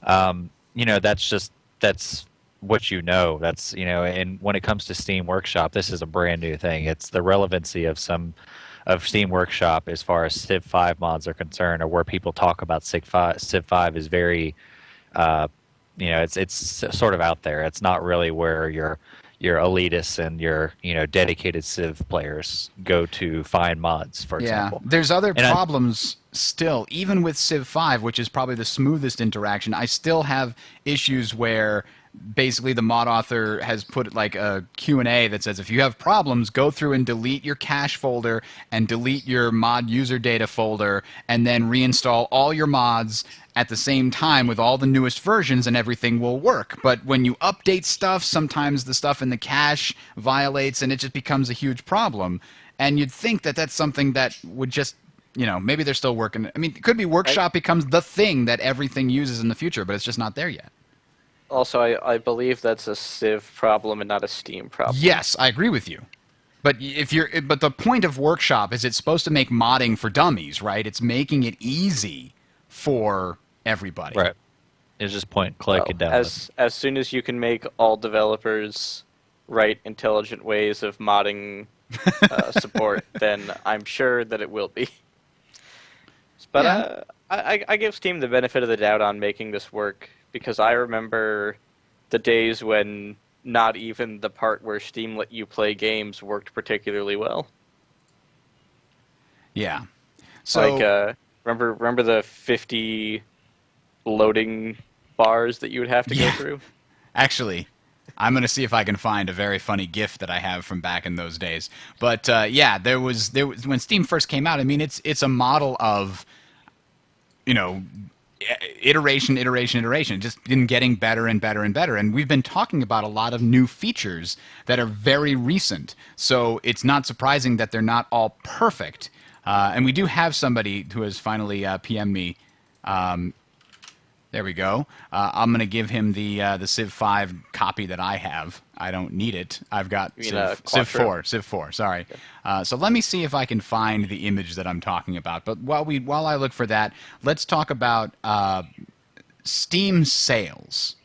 that's what that's and when it comes to Steam Workshop, this is a brand new thing. It's the relevancy of Steam Workshop as far as Civ 5 mods are concerned, or where people talk about Civ 5 is very it's sort of out there. It's not really where your elitists and your dedicated Civ players go to find mods, for example. There's other problems still, even with Civ 5, which is probably the smoothest interaction. I still have issues where basically the mod author has put like a Q&A that says if you have problems, go through and delete your cache folder and delete your mod user data folder, and then reinstall all your mods at the same time with all the newest versions, and everything will work. But when you update stuff, sometimes the stuff in the cache violates, and it just becomes a huge problem. And you'd think that that's something that would just, maybe they're still working. I mean, it could be Workshop becomes the thing that everything uses in the future, but it's just not there yet. Also, I believe that's a Civ problem and not a Steam problem. Yes, I agree with you. But but the point of Workshop is it's supposed to make modding for dummies, right? It's making it easy for everybody. Right. It's just point, click, and download. As soon as you can make all developers write intelligent ways of modding support, then I'm sure that it will be. But I give Steam the benefit of the doubt on making this work, because I remember the days when not even the part where Steam let you play games worked particularly well. Yeah. So like remember the 50 loading bars that you would have to go through? Actually, I'm going to see if I can find a very funny GIF that I have from back in those days. But there was when Steam first came out, I mean it's a model of iteration, just been getting better and better and better. And we've been talking about a lot of new features that are very recent. So it's not surprising that they're not all perfect. And we do have somebody who has finally PM'd me. There we go. I'm going to give him the Civ 5 copy that I have. I don't need it. I've got Civ 4. Sorry. Okay. So let me see if I can find the image that I'm talking about. But while I look for that, let's talk about Steam sales,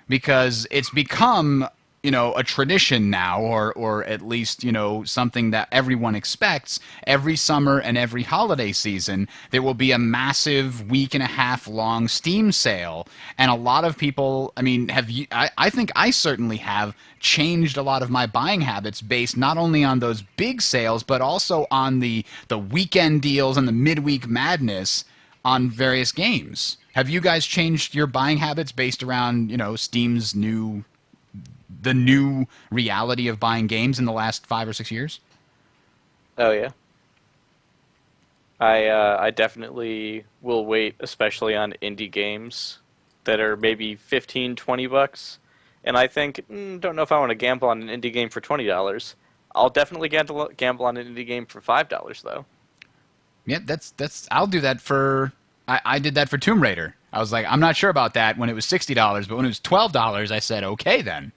because it's become a tradition now, or at least, something that everyone expects. Every summer and every holiday season, there will be a massive week-and-a-half long Steam sale. And a lot of people, I mean, I think I certainly have changed a lot of my buying habits based not only on those big sales, but also on the weekend deals and the midweek madness on various games. Have you guys changed your buying habits based around, Steam's the new reality of buying games in the last 5 or 6 years? Oh yeah. I definitely will wait, especially on indie games that are maybe 15, $20. And I think, don't know if I want to gamble on an indie game for $20. I'll definitely gamble on an indie game for $5 though. Yeah, that's. I'll do that for. I did that for Tomb Raider. I was like, I'm not sure about that when it was $60, but when it was $12, I said, okay then.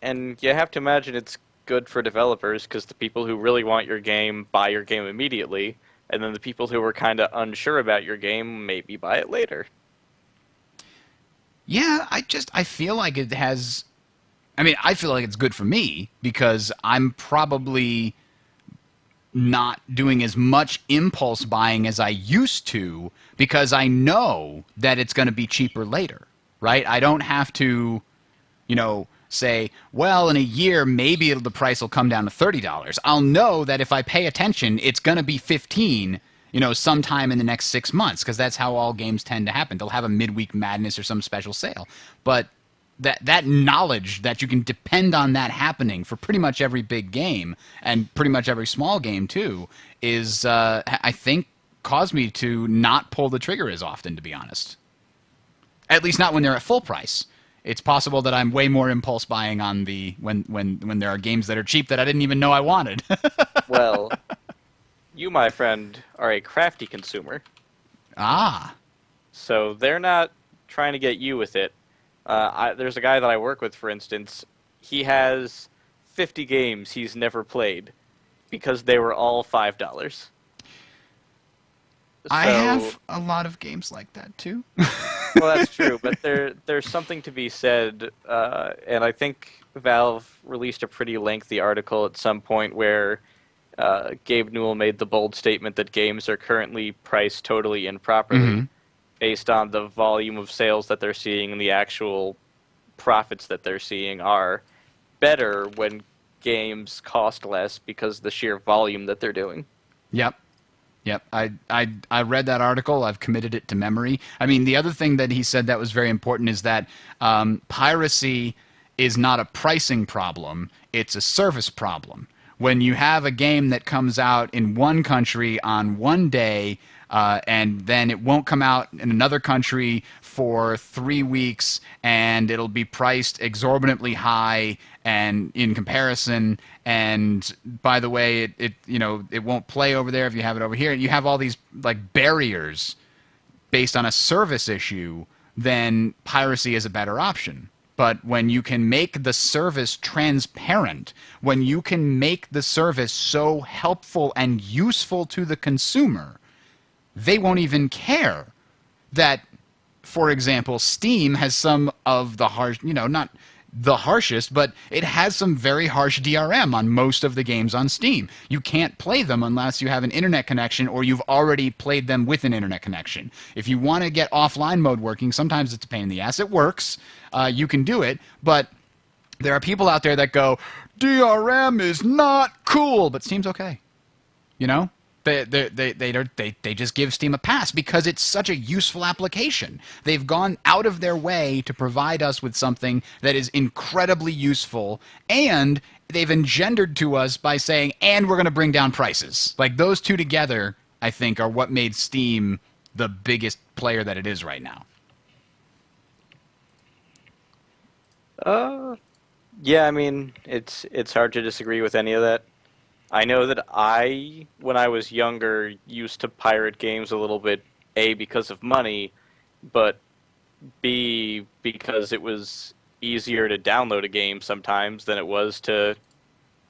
And you have to imagine it's good for developers because the people who really want your game buy your game immediately, and then the people who are kind of unsure about your game maybe buy it later. Yeah, I feel like it has. I mean, I feel like it's good for me because I'm probably not doing as much impulse buying as I used to because I know that it's going to be cheaper later, right? I don't have to, say, well, in a year, maybe the price will come down to $30. I'll know that if I pay attention, it's going to be $15, sometime in the next 6 months, because that's how all games tend to happen. They'll have a midweek madness or some special sale. But that knowledge that you can depend on that happening for pretty much every big game, and pretty much every small game too, is, I think, caused me to not pull the trigger as often, to be honest. At least not when they're at full price. It's possible that I'm way more impulse buying on the when there are games that are cheap that I didn't even know I wanted. Well, you, my friend, are a crafty consumer. Ah. So they're not trying to get you with it. There's a guy that I work with, for instance. He has 50 games he's never played because they were all $5. I have a lot of games like that too. Well, that's true, but there's something to be said, and I think Valve released a pretty lengthy article at some point where Gabe Newell made the bold statement that games are currently priced totally improperly based on the volume of sales that they're seeing, and the actual profits that they're seeing are better when games cost less because of the sheer volume that they're doing. Yep. I read that article. I've committed it to memory. I mean, the other thing that he said that was very important is that piracy is not a pricing problem. It's a service problem. When you have a game that comes out in one country on one day, and then it won't come out in another country for 3 weeks, and it'll be priced exorbitantly high and in comparison, and by the way, it won't play over there if you have it over here. You have all these like barriers based on a service issue, then piracy is a better option. But when you can make the service transparent, when you can make the service so helpful and useful to the consumer, they won't even care that, for example, Steam has some of the harsh, not the harshest, but it has some very harsh DRM on most of the games on Steam. You can't play them unless you have an internet connection or you've already played them with an internet connection. If you want to get offline mode working, sometimes it's a pain in the ass. It works. You can do it, but there are people out there that go, DRM is not cool, but Steam's okay. They just give Steam a pass because it's such a useful application. They've gone out of their way to provide us with something that is incredibly useful, and they've engendered to us by saying, and we're going to bring down prices. Like, those two together, I think, are what made Steam the biggest player that it is right now. Yeah, I mean, it's hard to disagree with any of that. I know that when I was younger, used to pirate games a little bit, A, because of money, but B, because it was easier to download a game sometimes than it was to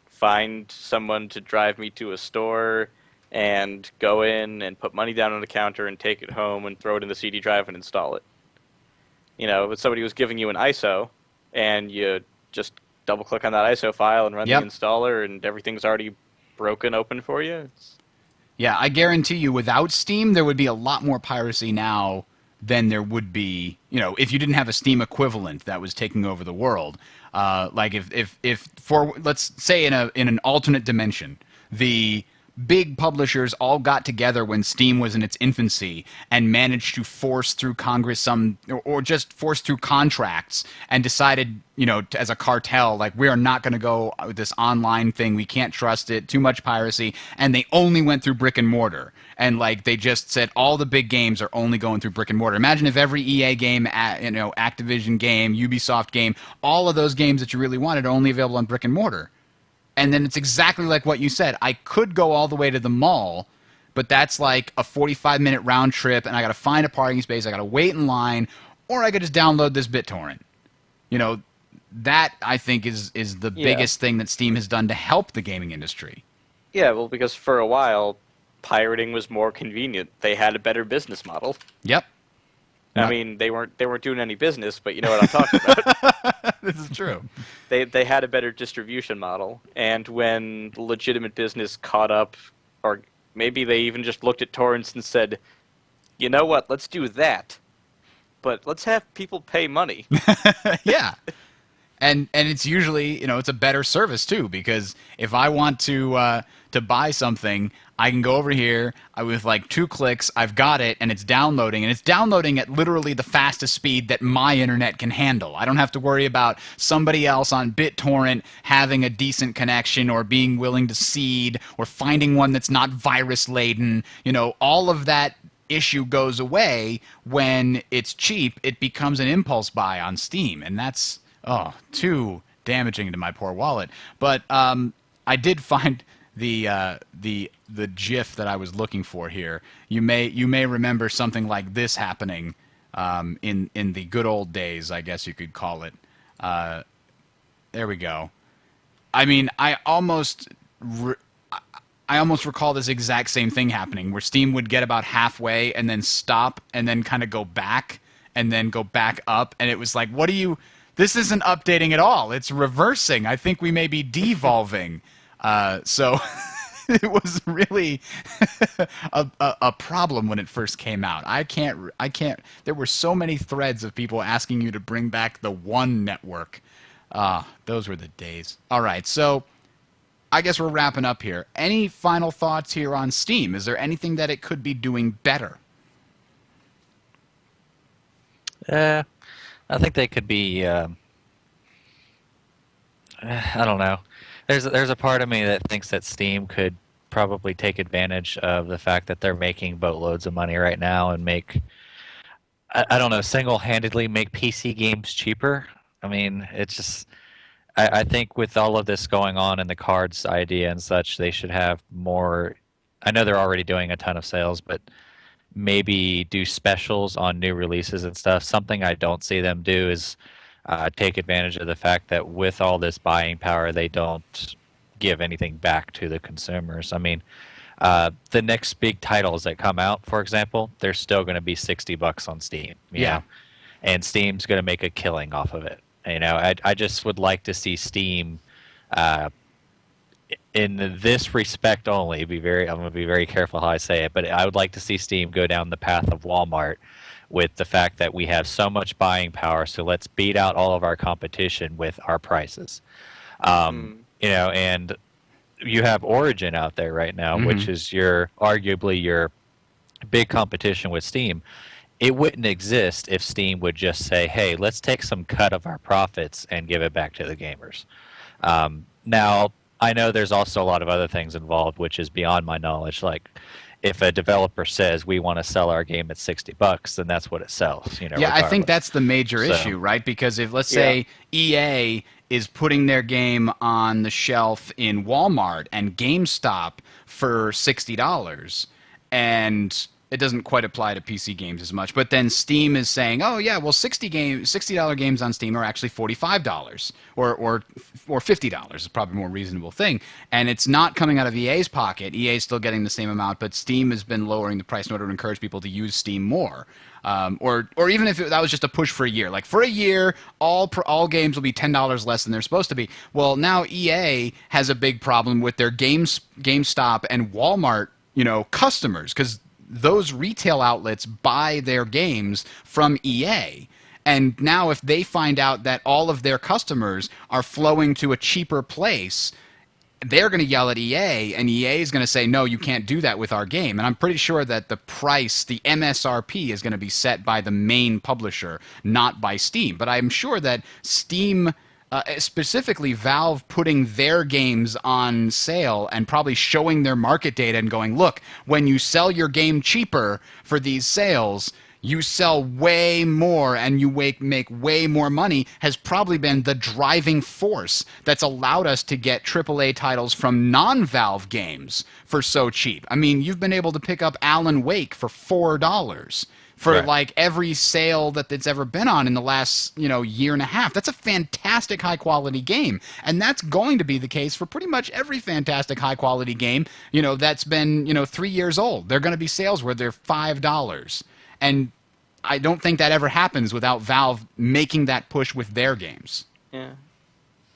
find someone to drive me to a store and go in and put money down on the counter and take it home and throw it in the CD drive and install it. If somebody was giving you an ISO and you just double-click on that ISO file and run the installer and everything's already broken open for you. Yeah, I guarantee you without Steam, there would be a lot more piracy now than there would be, if you didn't have a Steam equivalent that was taking over the world. Like if for, let's say in an alternate dimension, the big publishers all got together when Steam was in its infancy and managed to force through Congress or just force through contracts and decided, as a cartel, like, we are not going to go with this online thing. We can't trust it. Too much piracy. And they only went through brick and mortar. And, like, they just said all the big games are only going through brick and mortar. Imagine if every EA game, Activision game, Ubisoft game, all of those games that you really wanted are only available on brick and mortar. And then it's exactly like what you said. I could go all the way to the mall, but that's like a 45-minute round trip, and I got to find a parking space. I got to wait in line, or I could just download this BitTorrent. That, I think, is the biggest thing that Steam has done to help the gaming industry. Yeah, well, because for a while, pirating was more convenient. They had a better business model. Yep. I mean, they weren't doing any business, but you know what I'm talking about. This is true. They had a better distribution model, and when legitimate business caught up, or maybe they even just looked at torrents and said, you know what, let's do that, but let's have people pay money. Yeah. And it's usually, it's a better service too, because if I want to buy something, I can go over here with like 2 clicks, I've got it, and it's downloading at literally the fastest speed that my internet can handle. I don't have to worry about somebody else on BitTorrent having a decent connection or being willing to seed or finding one that's not virus laden. All of that issue goes away when it's cheap. It becomes an impulse buy on Steam, and that's too damaging to my poor wallet. But I did find the GIF that I was looking for here. You may remember something like this happening in the good old days, I guess you could call it. There we go. I mean, I almost recall this exact same thing happening, where Steam would get about halfway and then stop and then kind of go back and then go back up, and it was like, this isn't updating at all. It's reversing. I think we may be devolving. So it was really a problem when it first came out. I can't. There were so many threads of people asking you to bring back the One network. Those were the days. All right, so I guess we're wrapping up here. Any final thoughts here on Steam? Is there anything that it could be doing better? I think they could be. I don't know. There's a part of me that thinks that Steam could probably take advantage of the fact that they're making boatloads of money right now and make, I don't know, single-handedly make PC games cheaper. I mean, it's just, I think with all of this going on in the cards idea and such, they should have more. I know they're already doing a ton of sales, but maybe do specials on new releases and stuff. Something I don't see them do is take advantage of the fact that with all this buying power, they don't give anything back to the consumers. I mean, the next big titles that come out, for example, they're still going to be $60 on Steam. You know? And Steam's going to make a killing off of it. I just would like to see Steam, in this respect only, I'm going to be very careful how I say it, but I would like to see Steam go down the path of Walmart with the fact that we have so much buying power, so let's beat out all of our competition with our prices. And you have Origin out there right now, which is arguably your big competition with Steam. It wouldn't exist if Steam would just say, hey, let's take some cut of our profits and give it back to the gamers. Now, I know there's also a lot of other things involved, which is beyond my knowledge. Like, if a developer says we want to sell our game at $60, then that's what it sells. Yeah, I think that's the major issue, right? Because if, let's say, EA is putting their game on the shelf in Walmart and GameStop for $60, and it doesn't quite apply to PC games as much. But then Steam is saying, oh, yeah, well, $60 games on Steam are actually $45 or $50 is probably a more reasonable thing. And it's not coming out of EA's pocket. EA's still getting the same amount, but Steam has been lowering the price in order to encourage people to use Steam more. Or even if that was just a push for a year. Like, for a year, all games will be $10 less than they're supposed to be. Well, now EA has a big problem with their GameStop and Walmart, customers, because those retail outlets buy their games from EA. And now if they find out that all of their customers are flowing to a cheaper place, they're going to yell at EA, and EA is going to say, no, you can't do that with our game. And I'm pretty sure that the price, the MSRP, is going to be set by the main publisher, not by Steam. But I'm sure that Steam, specifically Valve, putting their games on sale and probably showing their market data and going, look, when you sell your game cheaper for these sales, you sell way more and you make way more money, has probably been the driving force that's allowed us to get AAA titles from non-Valve games for so cheap. I mean, you've been able to pick up Alan Wake for $4 for right. like every sale that it's ever been on in the last, year and a half. That's a fantastic high-quality game, and that's going to be the case for pretty much every fantastic high-quality game, that's been, 3 years old. They're going to be sales where they're $5. And I don't think that ever happens without Valve making that push with their games. Yeah.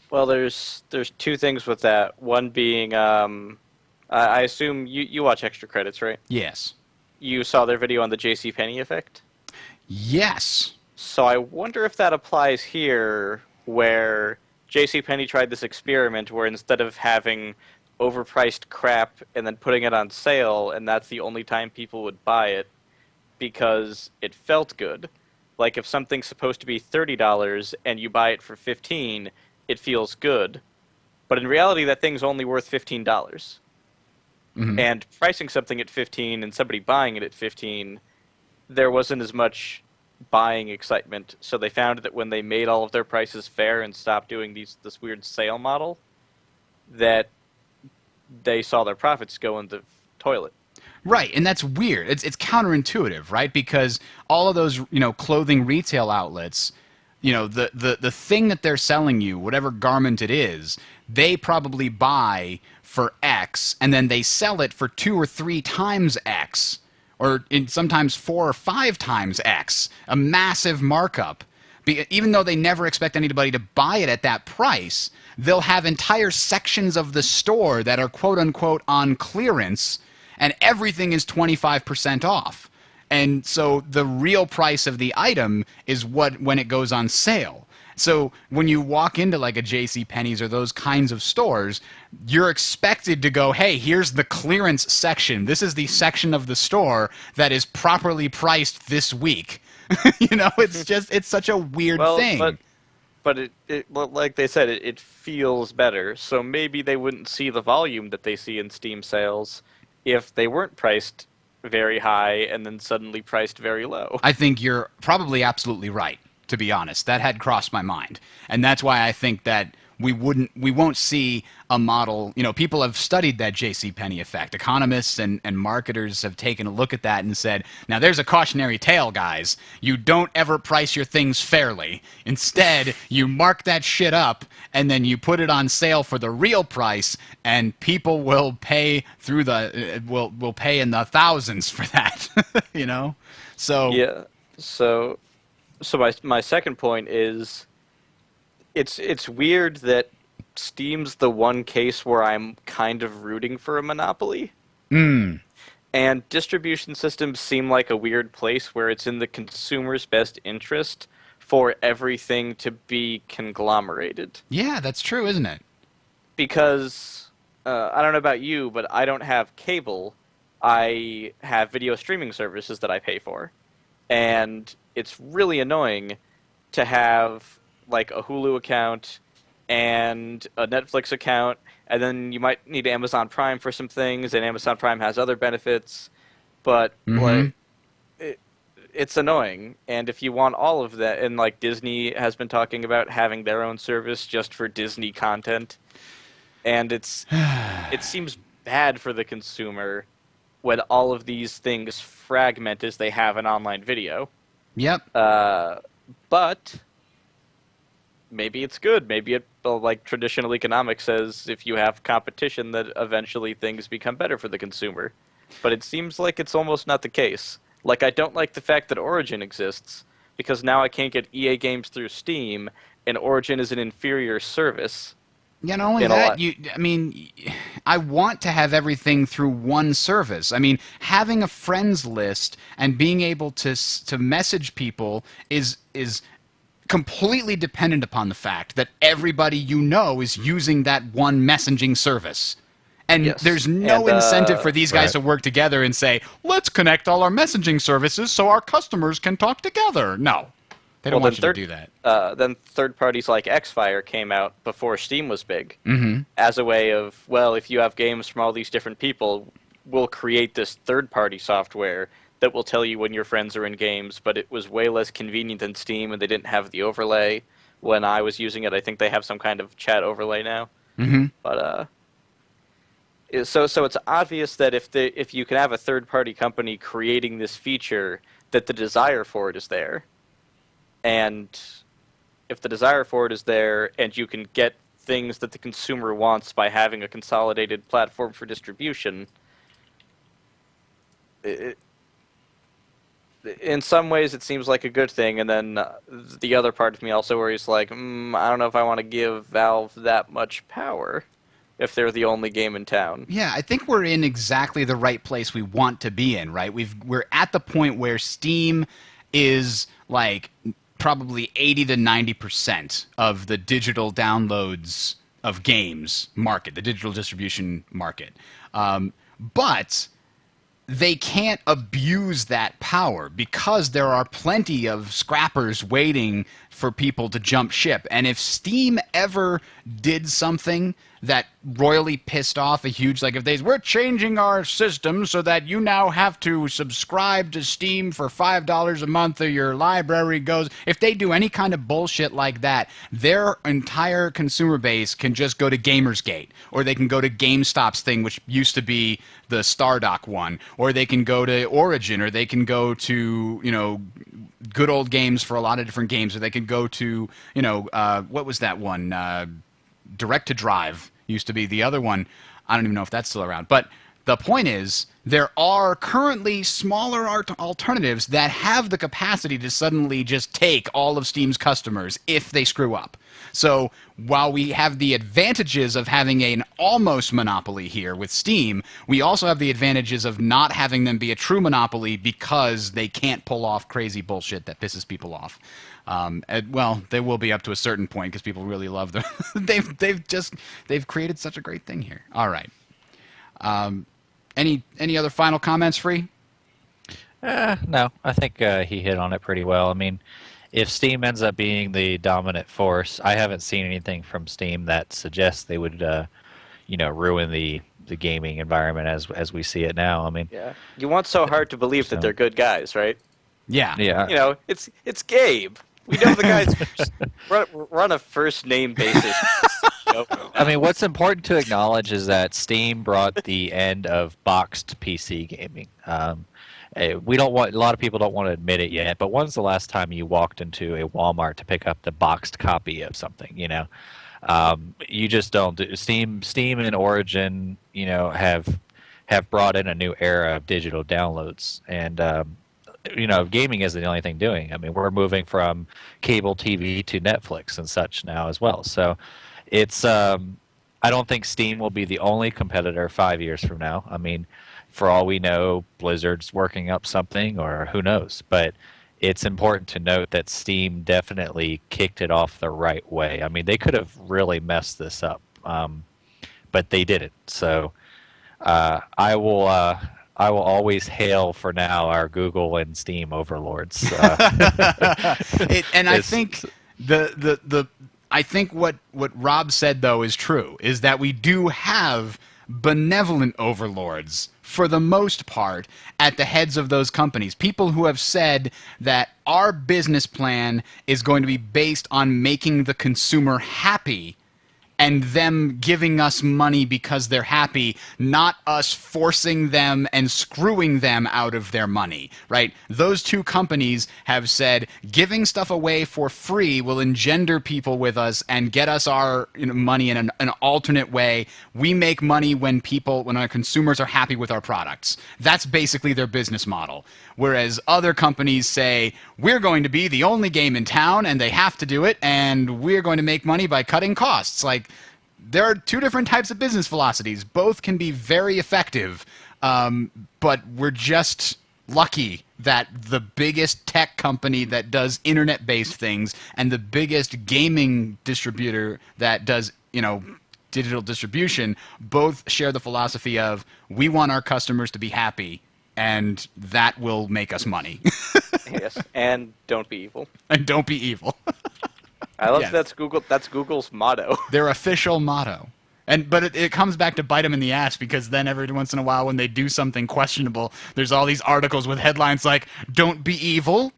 Well, there's two things with that. One being, I assume you watch Extra Credits, right? Yes. You saw their video on the JCPenney effect? Yes. So I wonder if that applies here, where JCPenney tried this experiment where instead of having overpriced crap and then putting it on sale, and that's the only time people would buy it, because it felt good. Like if something's supposed to be $30 and you buy it for $15, it feels good. But in reality, that thing's only worth $15. Mm-hmm. And pricing something at $15 and somebody buying it at $15, there wasn't as much buying excitement. So they found that when they made all of their prices fair and stopped doing this weird sale model, that they saw their profits go in the toilet. Right, and that's weird. It's counterintuitive, right? Because all of those, clothing retail outlets, the thing that they're selling you, whatever garment it is, they probably buy for X, and then they sell it for 2 or 3 times X, or sometimes 4 or 5 times X, a massive markup. Even though they never expect anybody to buy it at that price, they'll have entire sections of the store that are quote-unquote on clearance, and everything is 25% off. And so the real price of the item is when it goes on sale. So when you walk into like a JCPenney's or those kinds of stores, you're expected to go, hey, here's the clearance section. This is the section of the store that is properly priced this week. It's such a weird thing. But it like they said, it feels better. So maybe they wouldn't see the volume that they see in Steam sales if they weren't priced very high and then suddenly priced very low. I think you're probably absolutely right, to be honest. That had crossed my mind. And that's why I think that we won't see a model. People have studied that JCPenney effect. Economists and marketers have taken a look at that and said, now there's a cautionary tale, guys. You don't ever price your things fairly. Instead, you mark that shit up and then you put it on sale for the real price, and people will pay through will pay in the thousands for that. So yeah. So my second point is, it's weird that Steam's the one case where I'm kind of rooting for a monopoly. And distribution systems seem like a weird place where it's in the consumer's best interest for everything to be conglomerated. Yeah, that's true, isn't it? Because, I don't know about you, but I don't have cable. I have video streaming services that I pay for. And it's really annoying to have like a Hulu account and a Netflix account, and then you might need Amazon Prime for some things, and Amazon Prime has other benefits, but it's annoying. And if you want all of that, and like Disney has been talking about having their own service just for Disney content, and it seems bad for the consumer when all of these things fragment as they have an online video. Yep. But maybe it's good. Maybe it, like traditional economics says, if you have competition, that eventually things become better for the consumer. But it seems like it's almost not the case. Like, I don't like the fact that Origin exists, because now I can't get EA games through Steam, and Origin is an inferior service. Yeah, not only that, I want to have everything through one service. I mean, having a friends list and being able to message people is completely dependent upon the fact that everybody you know is using that one messaging service. And there's no incentive for these guys to work together and say, let's connect all our messaging services so our customers can talk together. No. They don't want you to do that. Then third parties like Xfire came out before Steam was big as a way of, well, if you have games from all these different people, we'll create this third-party software that will tell you when your friends are in games, but it was way less convenient than Steam, and they didn't have the overlay when I was using it. I think they have some kind of chat overlay now. But so it's obvious that if you can have a third-party company creating this feature, that the desire for it is there. And if the desire for it is there, and you can get things that the consumer wants by having a consolidated platform for distribution, in some ways it seems like a good thing. And then the other part of me also worries, like, I don't know if I want to give Valve that much power if they're the only game in town. Yeah, I think we're in exactly the right place we want to be in, right? We're at the point where Steam is like probably 80 to 90% of the digital downloads of games market, the digital distribution market. But they can't abuse that power because there are plenty of scrappers waiting for people to jump ship. And if Steam ever did something that royally pissed off a huge, like if we're changing our system so that you now have to subscribe to Steam for $5 a month or your library goes, if they do any kind of bullshit like that, their entire consumer base can just go to Gamersgate, or they can go to GameStop's thing, which used to be the Stardock one, or they can go to Origin, or they can go to, Good Old Games for a lot of different games, or they can go to, what was that one? Direct to Drive used to be the other one. I don't even know if that's still around. But the point is, there are currently smaller alternatives that have the capacity to suddenly just take all of Steam's customers if they screw up. So while we have the advantages of having an almost monopoly here with Steam, we also have the advantages of not having them be a true monopoly because they can't pull off crazy bullshit that pisses people off. Well, they will be up to a certain point because people really love them. they've created such a great thing here. All right. Any other final comments, Free? No, I think he hit on it pretty well. I mean, if Steam ends up being the dominant force, I haven't seen anything from Steam that suggests they would, ruin the gaming environment as we see it now. I mean, yeah, you want so hard to believe that they're good guys, right? Yeah, yeah. It's Gabe. We know the guys run a first name basis. I mean, what's important to acknowledge is that Steam brought the end of boxed PC gaming. A lot of people don't want to admit it yet, but when's the last time you walked into a Walmart to pick up the boxed copy of something? You just don't do. Steam and Origin, have brought in a new era of digital downloads, and gaming isn't the only thing doing. I mean, we're moving from cable TV to Netflix and such now as well. So it's I don't think Steam will be the only competitor 5 years from now. I mean, for all we know, Blizzard's working up something, or who knows. But it's important to note that Steam definitely kicked it off the right way. I mean, they could have really messed this up, but they didn't. So I will always hail for now our Google and Steam overlords. I think I think what Rob said though is true, is that we do have benevolent overlords for the most part at the heads of those companies. People who have said that our business plan is going to be based on making the consumer happy and them giving us money because they're happy, not us forcing them and screwing them out of their money, right? Those two companies have said giving stuff away for free will engender people with us and get us our money in an alternate way. We make money when our consumers are happy with our products. That's basically their business model. Whereas other companies say, we're going to be the only game in town and they have to do it, and we're going to make money by cutting costs. Like, there are two different types of business philosophies. Both can be very effective, but we're just lucky that the biggest tech company that does internet-based things and the biggest gaming distributor that does, digital distribution both share the philosophy of we want our customers to be happy, and that will make us money. Yes, and don't be evil. And don't be evil. I love that's Google's motto. Their official motto. But it comes back to bite them in the ass, because then every once in a while when they do something questionable, there's all these articles with headlines like, "Don't be evil?" ?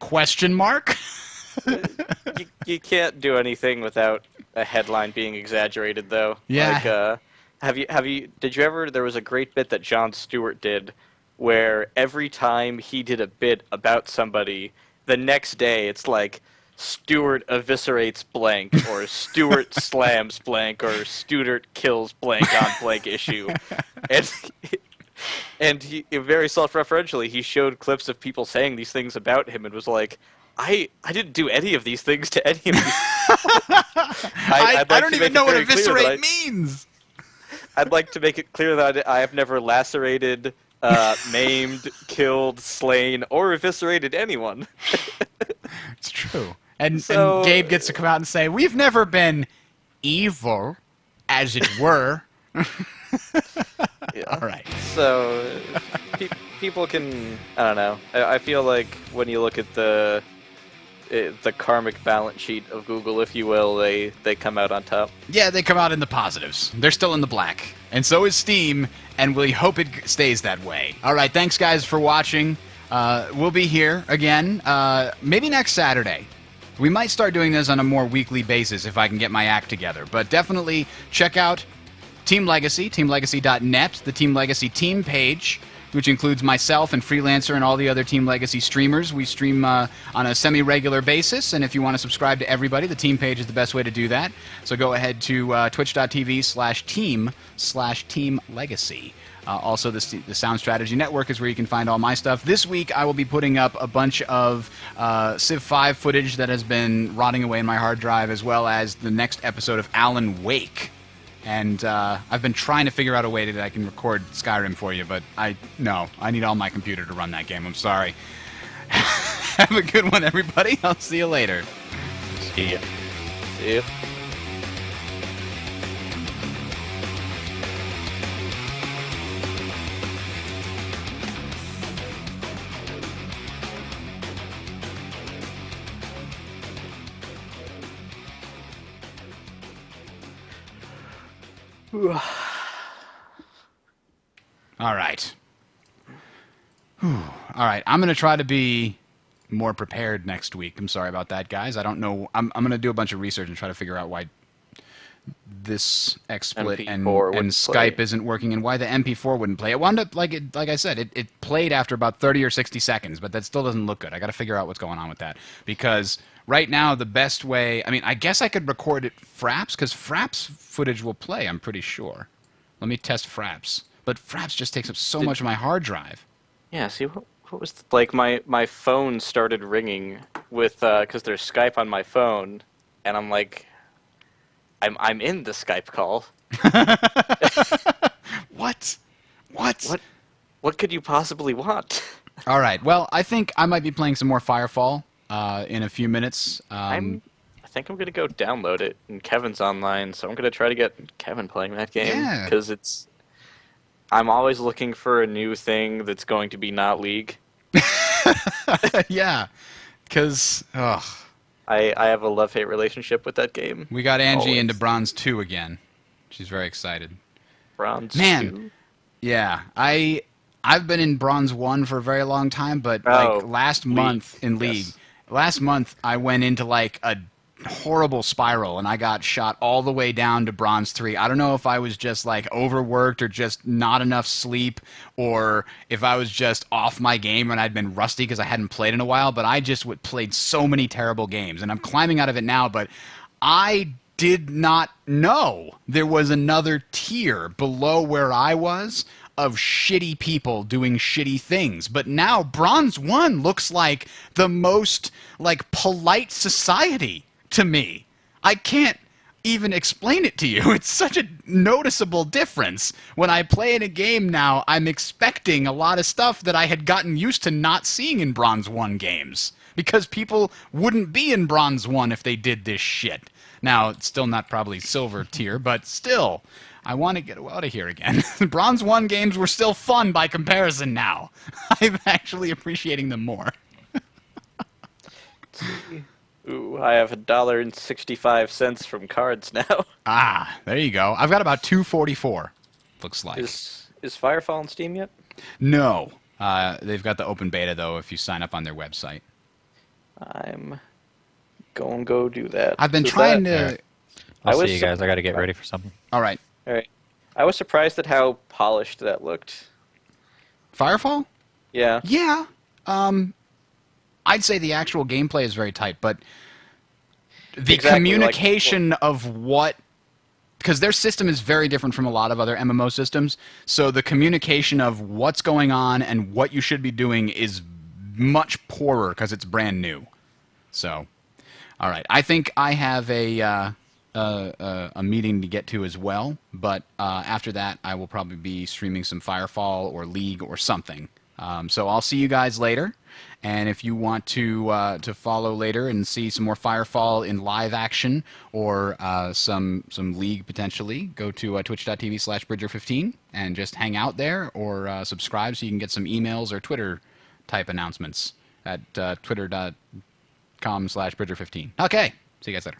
You can't do anything without a headline being exaggerated, though. Yeah. Did you ever, there was a great bit that Jon Stewart did where every time he did a bit about somebody, the next day it's like, Stewart eviscerates blank, or Stewart slams blank, or Stewart kills blank on blank issue. And he, very self-referentially, he showed clips of people saying these things about him and was like, I didn't do any of these things to any of these I don't even know what eviscerate means! I'd like to make it clear that I have never lacerated, maimed, killed, slain, or eviscerated anyone. It's true. And Gabe gets to come out and say, we've never been evil, as it were. Yeah. All right. So, people can, I don't know. I feel like when you look at the karmic balance sheet of Google, if you will, they come out on top. Yeah, they come out in the positives. They're still in the black. And so is Steam, and we hope it stays that way. All right, thanks, guys, for watching. We'll be here again, maybe next Saturday. We might start doing this on a more weekly basis if I can get my act together. But definitely check out Team Legacy, teamlegacy.net, the Team Legacy team page, which includes myself and Freelancer and all the other Team Legacy streamers. We stream on a semi-regular basis, and if you want to subscribe to everybody, the team page is the best way to do that. So go ahead to twitch.tv/team/Team Legacy. Also, the Sound Strategy Network is where you can find all my stuff. This week, I will be putting up a bunch of Civ V footage that has been rotting away in my hard drive, as well as the next episode of Alan Wake. And I've been trying to figure out a way that I can record Skyrim for you, but I need all my computer to run that game. I'm sorry. Have a good one, everybody. I'll see you later. See ya. See ya. All right. All right. I'm going to try to be more prepared next week. I'm sorry about that, guys. I don't know. I'm going to do a bunch of research and try to figure out why this XSplit and Skype isn't working, and why the MP4 wouldn't play. It wound up, like I said, it played after about 30 or 60 seconds, but that still doesn't look good. I got to figure out what's going on with that, because right now the best way, I mean, I guess I could record it Fraps, because Fraps footage will play, I'm pretty sure. Let me test Fraps. But Fraps just takes up so much of my hard drive. Yeah, see, what was, like, my phone started ringing with, because there's Skype on my phone, and I'm like, I'm in the Skype call. What? What could you possibly want? All right. Well, I think I might be playing some more Firefall in a few minutes. I think I'm gonna go download it, and Kevin's online, so I'm gonna try to get Kevin playing that game, because I'm always looking for a new thing that's going to be not League. Yeah, because I have a love-hate relationship with that game. We got Angie into Bronze 2 again. She's very excited. Bronze 2? Yeah. I've been in Bronze 1 for a very long time, but last month in League, last month I went into like a horrible spiral, and I got shot all the way down to Bronze 3. I don't know if I was just like overworked or just not enough sleep, or if I was just off my game and I'd been rusty because I hadn't played in a while, but I just played so many terrible games, and I'm climbing out of it now, but I did not know there was another tier below where I was of shitty people doing shitty things. But now Bronze 1 looks like the most like polite society to me. I can't even explain it to you. It's such a noticeable difference. When I play in a game now, I'm expecting a lot of stuff that I had gotten used to not seeing in Bronze 1 games. Because people wouldn't be in Bronze 1 if they did this shit. Now, it's still not probably Silver tier, but still, I want to get out of here again. Bronze 1 games were still fun by comparison now. I'm actually appreciating them more. Ooh, I have $1.65 from cards now. Ah, there you go. I've got about $2.44, looks like. Is Firefall on Steam yet? No. They've got the open beta, though, if you sign up on their website. I'm going to go do that. I've been trying to... I'll see you guys. I got to get ready for something. All right. All right. I was surprised at how polished that looked. Firefall? Yeah. Yeah. I'd say the actual gameplay is very tight, but the communication of what... Because their system is very different from a lot of other MMO systems, so the communication of what's going on and what you should be doing is much poorer because it's brand new. So, all right. I think I have a meeting to get to as well, but after that I will probably be streaming some Firefall or League or something. So I'll see you guys later. And if you want to follow later and see some more Firefall in live action or some League potentially, go to twitch.tv/Bridger15 and just hang out there, or subscribe so you can get some emails or Twitter type announcements at twitter.com/Bridger15. Okay, see you guys later.